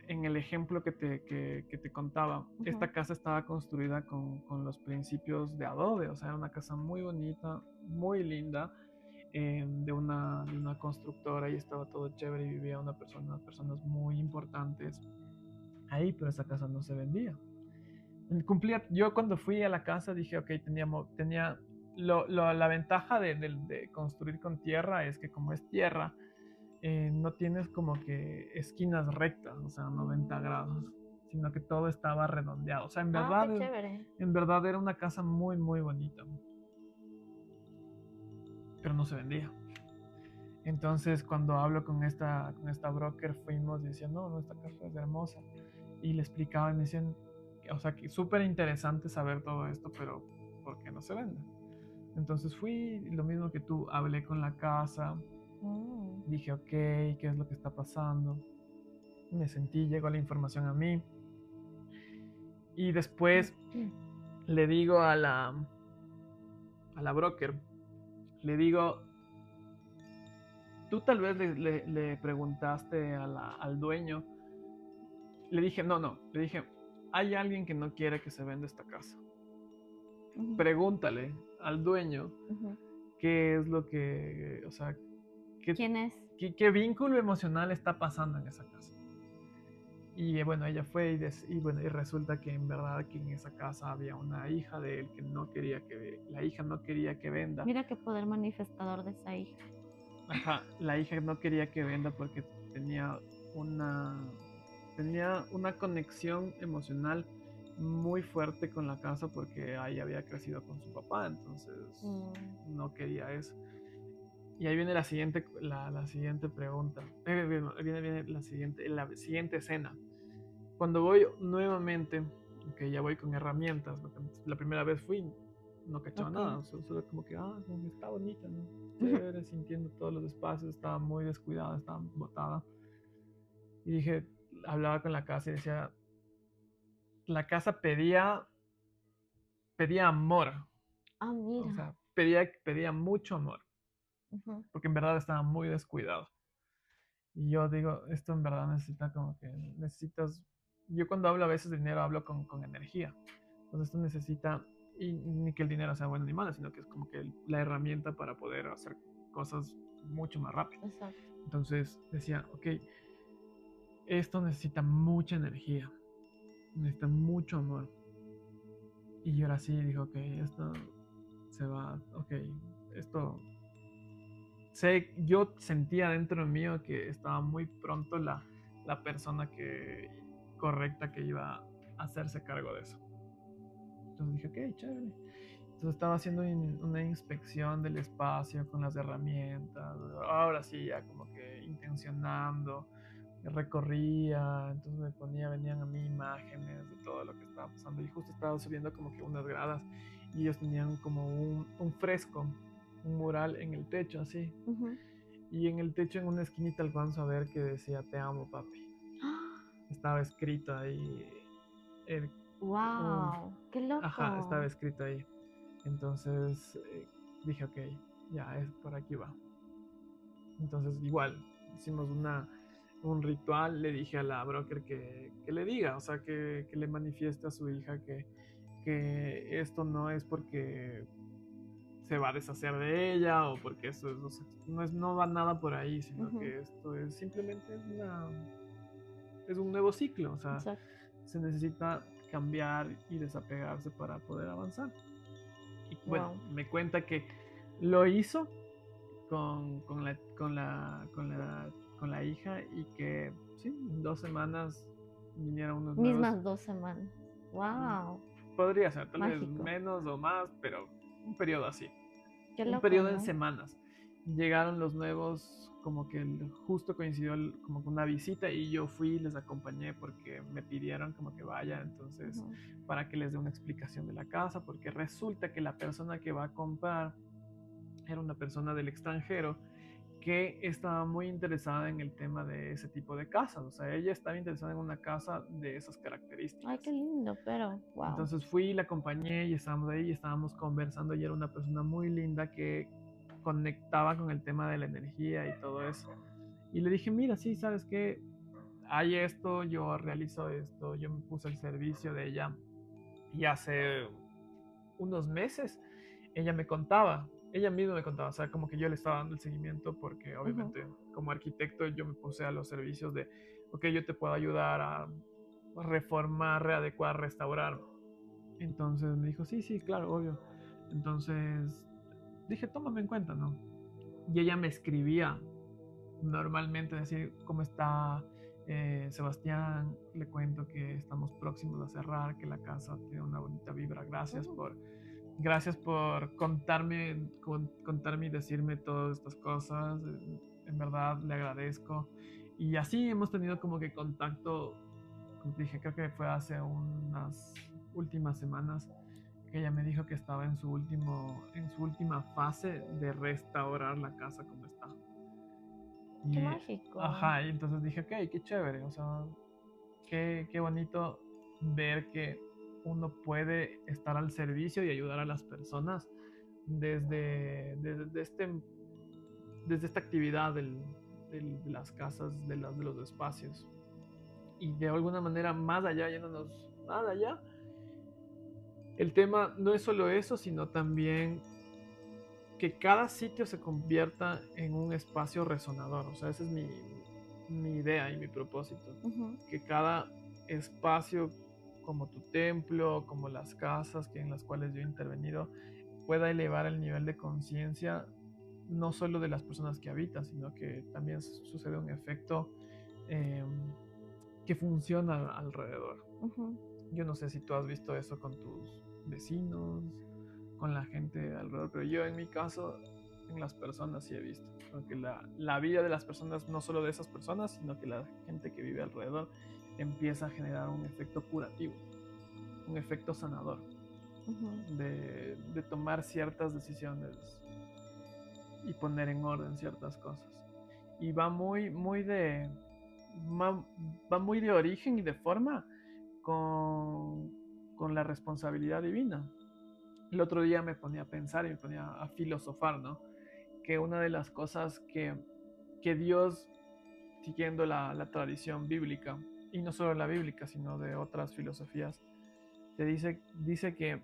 en el ejemplo que te contaba, Ujú. esta casa estaba construida con los principios de adobe, o sea, era una casa muy bonita, muy linda, de una constructora y estaba todo chévere y vivía personas muy importantes ahí, pero esa casa no se vendía. Yo cuando fui a la casa dije, ok, la ventaja de construir con tierra es que como es tierra, no tienes como que esquinas rectas, o sea, 90 grados, sino que todo estaba redondeado. O sea, Ah, qué chévere. en verdad era una casa muy, muy bonita, pero no se vendía. Entonces, cuando hablo con esta broker, fuimos diciendo, no, esta casa es hermosa. Y le explicaba y me decían, o sea, que súper interesante saber todo esto, pero ¿por qué no se vende? Entonces fui, lo mismo que tú, hablé con la casa, Mm. dije, ok, ¿qué es lo que está pasando? Me sentí, llegó la información a mí. Y después le digo a la broker, le digo, tú tal vez le preguntaste al dueño. Le dije, no, le dije, hay alguien que no quiere que se venda esta casa. Ujú. Pregúntale al dueño Ujú. qué es lo que, o sea, qué, ¿Quién es? qué vínculo emocional está pasando en esa casa. Y bueno, ella fue bueno, y resulta que en verdad que en esa casa había una hija de él que no quería la hija no quería que venda. Mira qué poder manifestador de esa hija. Ajá, la hija no quería que venda porque una, tenía una conexión emocional muy fuerte con la casa porque ahí había crecido con su papá, entonces Mm. no quería eso. Y ahí viene la siguiente pregunta. Viene la siguiente escena. Cuando voy nuevamente, que ya voy con herramientas, porque la primera vez fui, no cachaba Ok. nada, solo como que, como que está bonita, ¿no? Chévere, sintiendo todos los espacios, estaba muy descuidada, estaba botada. Y dije, hablaba con la casa y decía, la casa pedía amor, Ah, o mira. sea, pedía mucho amor, Ujú. porque en verdad estaba muy descuidado. Y yo digo, esto en verdad necesita como que necesitas, yo cuando hablo a veces de dinero hablo con energía, entonces esto necesita, y ni que el dinero sea bueno ni malo, sino que es como que la herramienta para poder hacer cosas mucho más rápido. Exacto. Entonces decía, ok, esto necesita mucha energía, necesita mucho amor. Y yo ahora sí dijo, ok, esto se va, ok, esto yo sentía dentro mío que estaba muy pronto la persona correcta que iba a hacerse cargo de eso. Entonces dije, ok, chévere. Entonces estaba haciendo una inspección del espacio con las herramientas. Ahora sí, ya como que intencionando, recorría, entonces venían a mí imágenes de todo lo que estaba pasando. Y justo estaba subiendo como que unas gradas y ellos tenían como un fresco, un mural en el techo así. Ujú. Y en el techo, en una esquinita, alcanzo a ver que decía, te amo, papi. Estaba escrito ahí. el- un, Wow, qué ajá, estaba loco. escrito ahí. Entonces dije, ok. ya es por aquí va. Entonces igual, hicimos un ritual, le dije a la broker que le diga, o sea, que le manifieste a su hija que esto no es porque se va a deshacer de ella o porque esto no va nada por ahí, sino Ujú. que esto es simplemente es un nuevo ciclo, o sea, Exacto. se necesita cambiar y desapegarse para poder avanzar. Y bueno, Wow. me cuenta que lo hizo con la hija y que sí, en 2 semanas vinieron unos nuevos. Mismas 2 semanas. Wow. Podría ser, tal vez Mágico. menos o más, pero un periodo así. Qué Un loco, periodo en ¿no? semanas. Llegaron los nuevos, como que justo coincidió como con una visita y yo fui y les acompañé porque me pidieron como que vaya, entonces Ujú. para que les dé una explicación de la casa, porque resulta que la persona que va a comprar era una persona del extranjero que estaba muy interesada en el tema de ese tipo de casas, o sea, ella estaba interesada en una casa de esas Ay, qué características. lindo, pero wow. Entonces fui, la acompañé y estábamos ahí y estábamos conversando y era una persona muy linda que conectaba con el tema de la energía y todo eso. Y le dije, mira, sí, ¿sabes qué? Hay esto, yo realizo esto, yo me puse al servicio de ella y hace unos meses ella me contaba, ella misma me contaba, o sea, como que yo le estaba dando el seguimiento porque Ujú. obviamente como arquitecto yo me puse a los servicios de, ok, yo te puedo ayudar a reformar, readecuar, restaurar. Entonces me dijo, sí, sí, claro, obvio. Entonces dije, tómame en cuenta, ¿no? Y ella me escribía normalmente, decir, ¿cómo está Sebastián? Le cuento que estamos próximos a cerrar, que la casa tiene una bonita vibra. Mm. Gracias por contarme y decirme todas estas cosas. En verdad le agradezco. Y así hemos tenido como que contacto, como te dije, creo que fue hace unas últimas semanas que ella me dijo que estaba en su última fase de restaurar la casa como está. Qué Y, mágico. ajá, y entonces dije, ok, qué chévere, o sea, qué bonito ver que uno puede estar al servicio y ayudar a las personas desde desde esta actividad de las casas, de los espacios. Y de alguna manera, más allá, yéndonos más allá, el tema no es solo eso, sino también que cada sitio se convierta en un espacio resonador. O sea, esa es mi idea y mi propósito. Ujú. Que cada espacio, como tu templo, como las casas en las cuales yo he intervenido, pueda elevar el nivel de conciencia no solo de las personas que habitan, sino que también sucede un efecto eh, que funciona alrededor. Ujú. Yo no sé si tú has visto eso con tus vecinos, con la gente alrededor, pero yo en mi caso, en las personas sí he visto. Porque la vida de las personas, no solo de esas personas, sino que la gente que vive alrededor, empieza a generar un efecto curativo, un efecto sanador, Ujú. de tomar ciertas decisiones y poner en orden ciertas cosas. Y va, va muy de origen y de forma con, con la responsabilidad divina. El otro día me ponía a pensar y me ponía a filosofar, ¿no? Que una de las cosas que Dios, siguiendo la tradición bíblica, y no solo la bíblica, sino de otras filosofías, dice que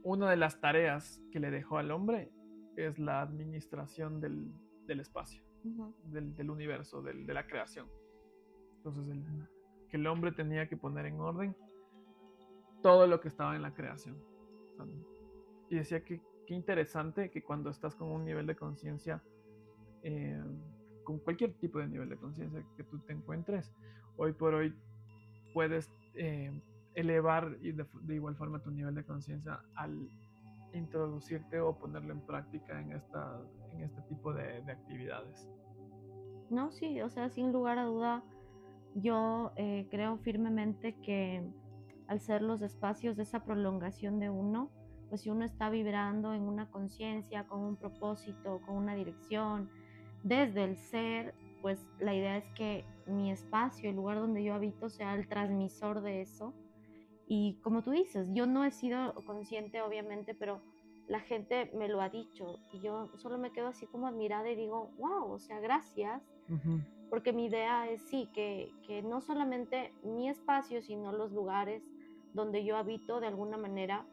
una de las tareas que le dejó al hombre es la administración del espacio, Ujú. del universo, de la creación. Entonces, que el hombre tenía que poner en orden todo lo que estaba en la creación. O sea, y decía que qué interesante que cuando estás con un nivel de conciencia, eh, con cualquier tipo de nivel de conciencia que tú te encuentres, hoy por hoy puedes elevar y de igual forma tu nivel de conciencia al introducirte o ponerlo en práctica en este tipo de actividades. No, sí, o sea, sin lugar a duda, yo creo firmemente que al ser los espacios de esa prolongación de uno, pues si uno está vibrando en una conciencia, con un propósito, con una dirección, desde el ser, pues la idea es que mi espacio, el lugar donde yo habito, sea el transmisor de eso. Y como tú dices, yo no he sido consciente, obviamente, pero la gente me lo ha dicho y yo solo me quedo así como admirada y digo, wow, o sea, gracias, porque mi idea es sí, que no solamente mi espacio, sino los lugares donde yo habito de alguna manera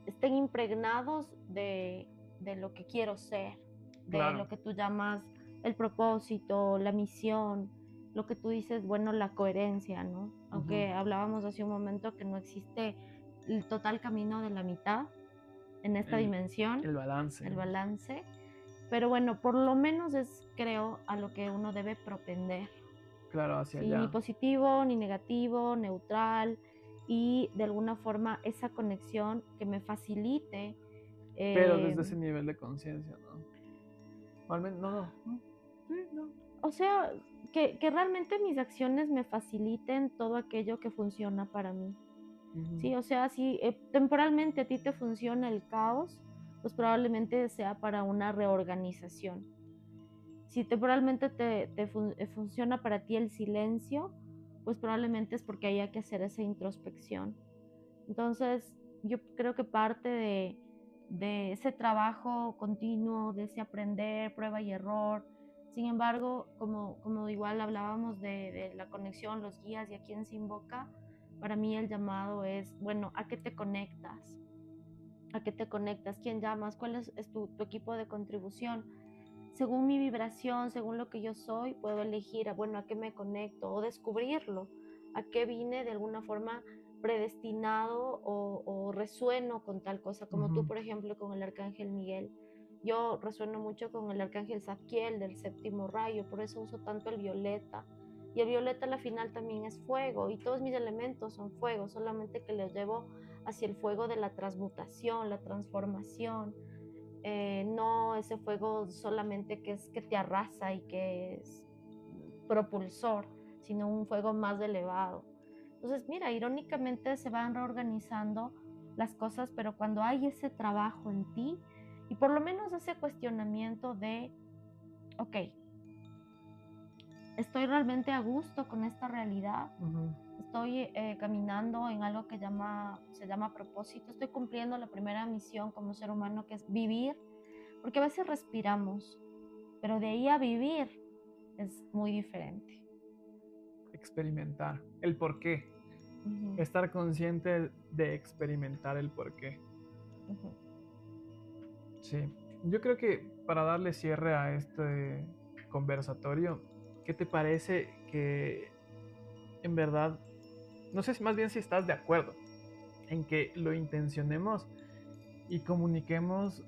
estén impregnados de lo que quiero ser, de Claro. lo que tú llamas el propósito, la misión, lo que tú dices, bueno, la coherencia, ¿no? Aunque hablábamos hace un momento que no existe el total camino de la mitad en esta dimensión, El balance. el balance, pero bueno, por lo menos es, creo, a lo que uno debe propender. Claro, hacia Sí, allá. ni positivo, ni negativo, neutral, y de alguna forma esa conexión que me facilite. Pero desde ese nivel de conciencia, ¿no? O al menos, no. Sí, no. O sea, que realmente mis acciones me faciliten todo aquello que funciona para mí. Sí, o sea, si temporalmente a ti te funciona el caos, pues probablemente sea para una reorganización. Si temporalmente funciona para ti el silencio, pues probablemente es porque haya que hacer esa introspección. Entonces, yo creo que parte de ese trabajo continuo, de ese aprender, prueba y error. Sin embargo, como igual hablábamos de la conexión, los guías y a quién se invoca, para mí el llamado es, bueno, ¿a qué te conectas? ¿A qué te conectas? ¿Quién llamas? ¿Cuál es tu equipo de contribución? Según mi vibración, según lo que yo soy, puedo elegir, bueno, a qué me conecto o descubrirlo, a qué vine de alguna forma predestinado o resueno con tal cosa, como tú, por ejemplo, con el Arcángel Miguel. Yo resueno mucho con el Arcángel Zadkiel del séptimo rayo, por eso uso tanto el violeta. Y el violeta a la final también es fuego, y todos mis elementos son fuego, solamente que los llevo hacia el fuego de la transmutación, la transformación. No ese fuego solamente que te arrasa y que es propulsor, sino un fuego más elevado. Entonces, mira, irónicamente se van reorganizando las cosas, pero cuando hay ese trabajo en ti y por lo menos ese cuestionamiento de, ok, ¿estoy realmente a gusto con esta realidad? Estoy caminando en algo que se llama propósito, estoy cumpliendo la primera misión como ser humano, que es vivir, porque a veces respiramos, pero de ahí a vivir es muy diferente. Experimentar el por qué. Estar consciente de experimentar el por qué. Sí, yo creo que para darle cierre a este conversatorio, ¿qué te parece que en verdad, no sé si más bien si estás de acuerdo en que lo intencionemos y comuniquemos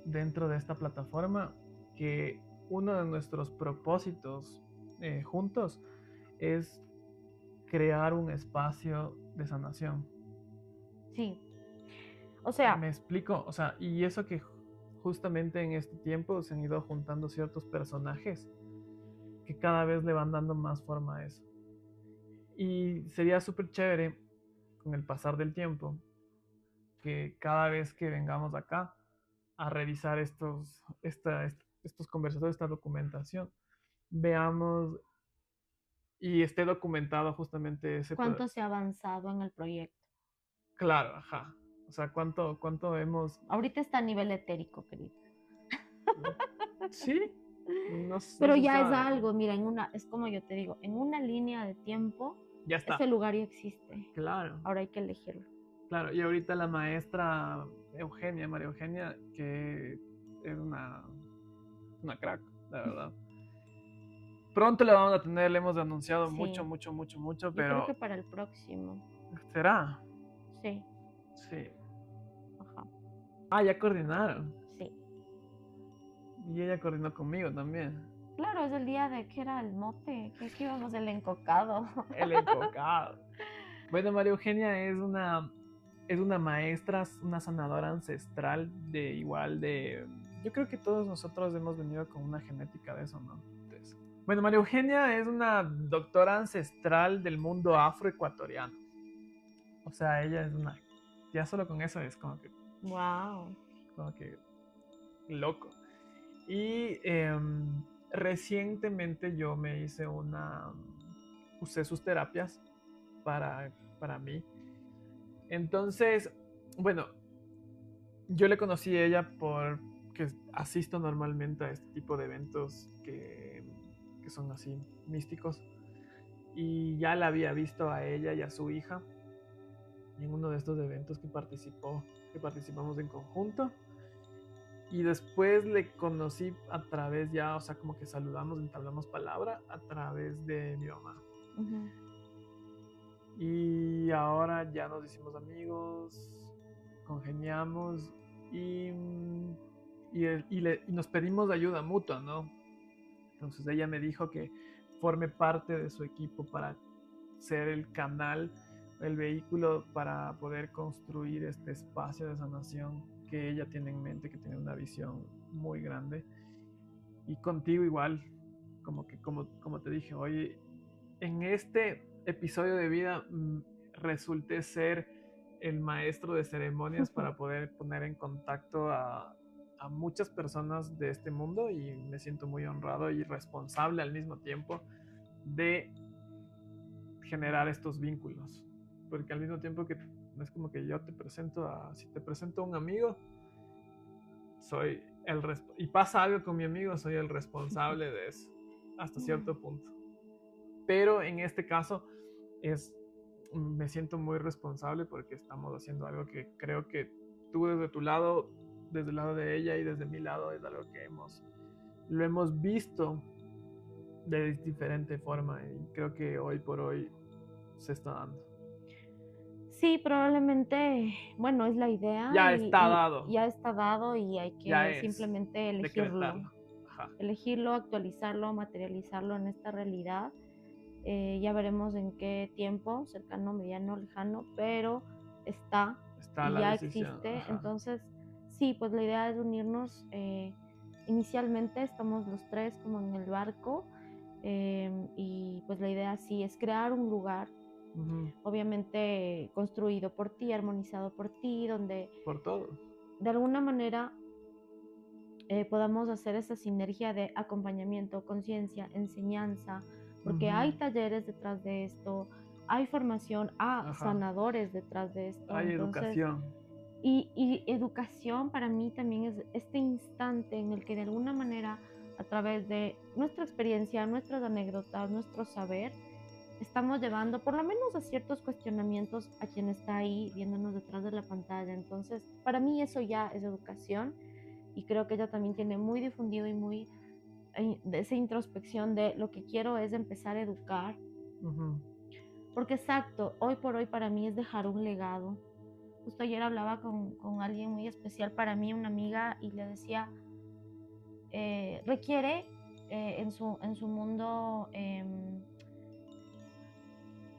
dentro de esta plataforma que uno de nuestros propósitos juntos es crear un espacio de sanación? Sí. O sea, me explico, o sea, y eso que justamente en este tiempo se han ido juntando ciertos personajes que cada vez le van dando más forma a eso. Y sería súper chévere con el pasar del tiempo que cada vez que vengamos acá a revisar estos conversatorios, esta documentación, veamos y esté documentado justamente ese... ¿cuánto se ha avanzado en el proyecto? Claro, ajá. O sea, cuánto hemos... Ahorita está a nivel etérico, querido. Sí, no, Pero no ya es sabe. algo, mira, es como yo te digo, en una línea de tiempo, Ya está. ese lugar ya existe. Claro. Ahora hay que elegirlo. Claro, y ahorita la maestra María Eugenia, que es una crack, la verdad. Pronto la vamos a tener, le hemos anunciado Sí. mucho, Yo pero... creo que para el próximo. ¿Será? Sí. Sí. Ajá. Ah, ya coordinaron. Sí. Y ella coordinó conmigo también. Claro, es el día de que era el mote, que íbamos el encocado. El encocado. Bueno, María Eugenia es una maestra, una sanadora ancestral yo creo que todos nosotros hemos venido con una genética de eso, ¿no? Entonces, bueno, María Eugenia es una doctora ancestral del mundo afroecuatoriano. O sea, ella es ya solo con eso es como que... Wow. Como que loco. Y recientemente yo usé sus terapias para mí. Entonces, bueno, yo le conocí a ella porque asisto normalmente a este tipo de eventos que son así místicos. Y ya la había visto a ella y a su hija en uno de estos eventos que participamos en conjunto. Y después le conocí a través ya, o sea, como que saludamos, entablamos palabra a través de mi mamá. Ujú. Y ahora ya nos hicimos amigos, congeniamos y nos pedimos ayuda mutua, ¿no? Entonces ella me dijo que forme parte de su equipo para ser el canal, el vehículo para poder construir este espacio de sanación que ella tiene en mente, que tiene una visión muy grande. Y contigo igual, como te dije, hoy en este episodio de vida resulté ser el maestro de ceremonias para poder poner en contacto a muchas personas de este mundo, y me siento muy honrado y responsable al mismo tiempo de generar estos vínculos, porque al mismo tiempo que no es como que yo te presento si te presento a un amigo, soy y pasa algo con mi amigo, soy el responsable de eso hasta cierto punto. Pero en este caso me siento muy responsable porque estamos haciendo algo que creo que tú desde tu lado, desde el lado de ella y desde mi lado, es algo que lo hemos visto de diferente forma, y creo que hoy por hoy se está dando. Sí, probablemente, bueno, es la idea Ya está dado. ya está dado y hay que simplemente elegirlo, elegirlo, actualizarlo, materializarlo en esta realidad. Ya veremos en qué tiempo, cercano, mediano, lejano, pero está y ya existe. Ajá. Entonces, sí, pues la idea es unirnos. Inicialmente estamos los tres como en el barco, y pues la idea sí es crear un lugar, obviamente construido por ti, armonizado por ti, donde por todos, de alguna manera podamos hacer esa sinergia de acompañamiento, conciencia, enseñanza, porque hay talleres detrás de esto, hay formación a sanadores detrás de esto. Hay educación. Y educación para mí también es este instante en el que de alguna manera, a través de nuestra experiencia, nuestras anécdotas, nuestro saber, estamos llevando por lo menos a ciertos cuestionamientos a quien está ahí viéndonos detrás de la pantalla. Entonces, para mí eso ya es educación, y creo que ella también tiene muy difundido y muy de esa introspección de lo que quiero es empezar a educar. Porque exacto, hoy por hoy para mí es dejar un legado. Justo ayer hablaba con alguien muy especial para mí, una amiga, y le decía, requiere en su mundo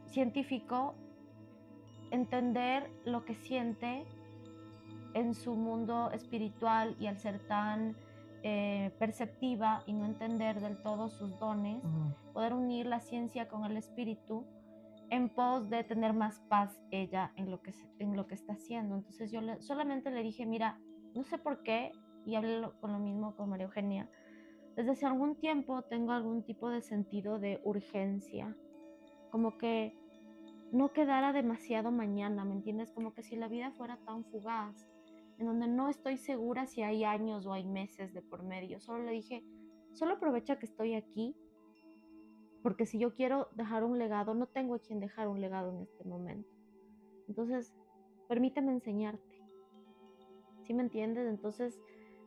científico entender lo que siente en su mundo espiritual, y al ser tan perceptiva y no entender del todo sus dones, poder unir la ciencia con el espíritu en pos de tener más paz ella en lo que está haciendo. Entonces yo solamente le dije, mira, no sé por qué, y hablé con lo mismo con María Eugenia, desde hace algún tiempo tengo algún tipo de sentido de urgencia, como que no quedara demasiado mañana, ¿me entiendes? Como que si la vida fuera tan fugaz, en donde no estoy segura si hay años o hay meses de por medio. Solo le dije, solo aprovecha que estoy aquí, porque si yo quiero dejar un legado, no tengo a quien dejar un legado en este momento. Entonces, permíteme enseñarte. ¿Sí me entiendes? Entonces,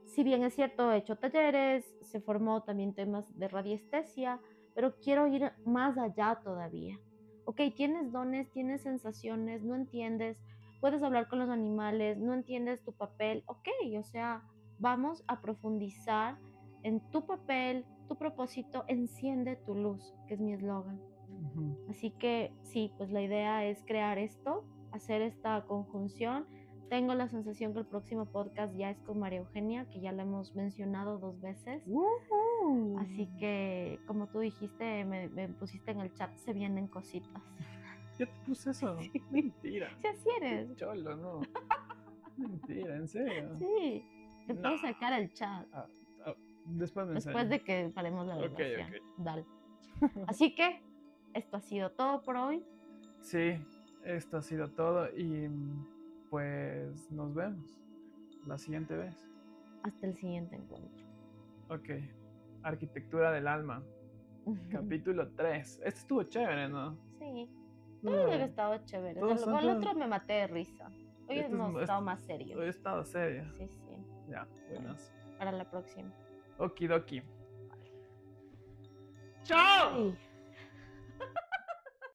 si bien es cierto, he hecho talleres, se formó también temas de radiestesia, pero quiero ir más allá todavía. Ok, tienes dones, tienes sensaciones, no entiendes, puedes hablar con los animales, no entiendes tu papel, ok, o sea, vamos a profundizar en tu papel, tu propósito, enciende tu luz, que es mi eslogan. Así que sí, pues la idea es crear esto, hacer esta conjunción. Tengo la sensación que el próximo podcast ya es con María Eugenia, que ya la hemos mencionado 2 veces. Así que, como tú dijiste, me pusiste en el chat, se vienen cositas. ¿Ya te puse eso? Sí. Mentira. Sí, así eres. Qué cholo, ¿no? Mentira, ¿en serio? Sí, te puedo sacar el chat. Después de que paremos la grabación. Okay. Dale. Así que, esto ha sido todo por hoy. Sí, esto ha sido todo y pues nos vemos. la siguiente vez. Hasta el siguiente encuentro. Ok. Arquitectura del alma. Capítulo 3. Este estuvo chévere, ¿no? Sí. Todo ha estado chévere. Todos son Con el todos- otro me maté de risa. Hoy Este es hemos mo- estado más serios. Hoy he estado seria. Sí, sí. Ya, buenas. Para la próxima. Okidoki. ¡Chao! Ay.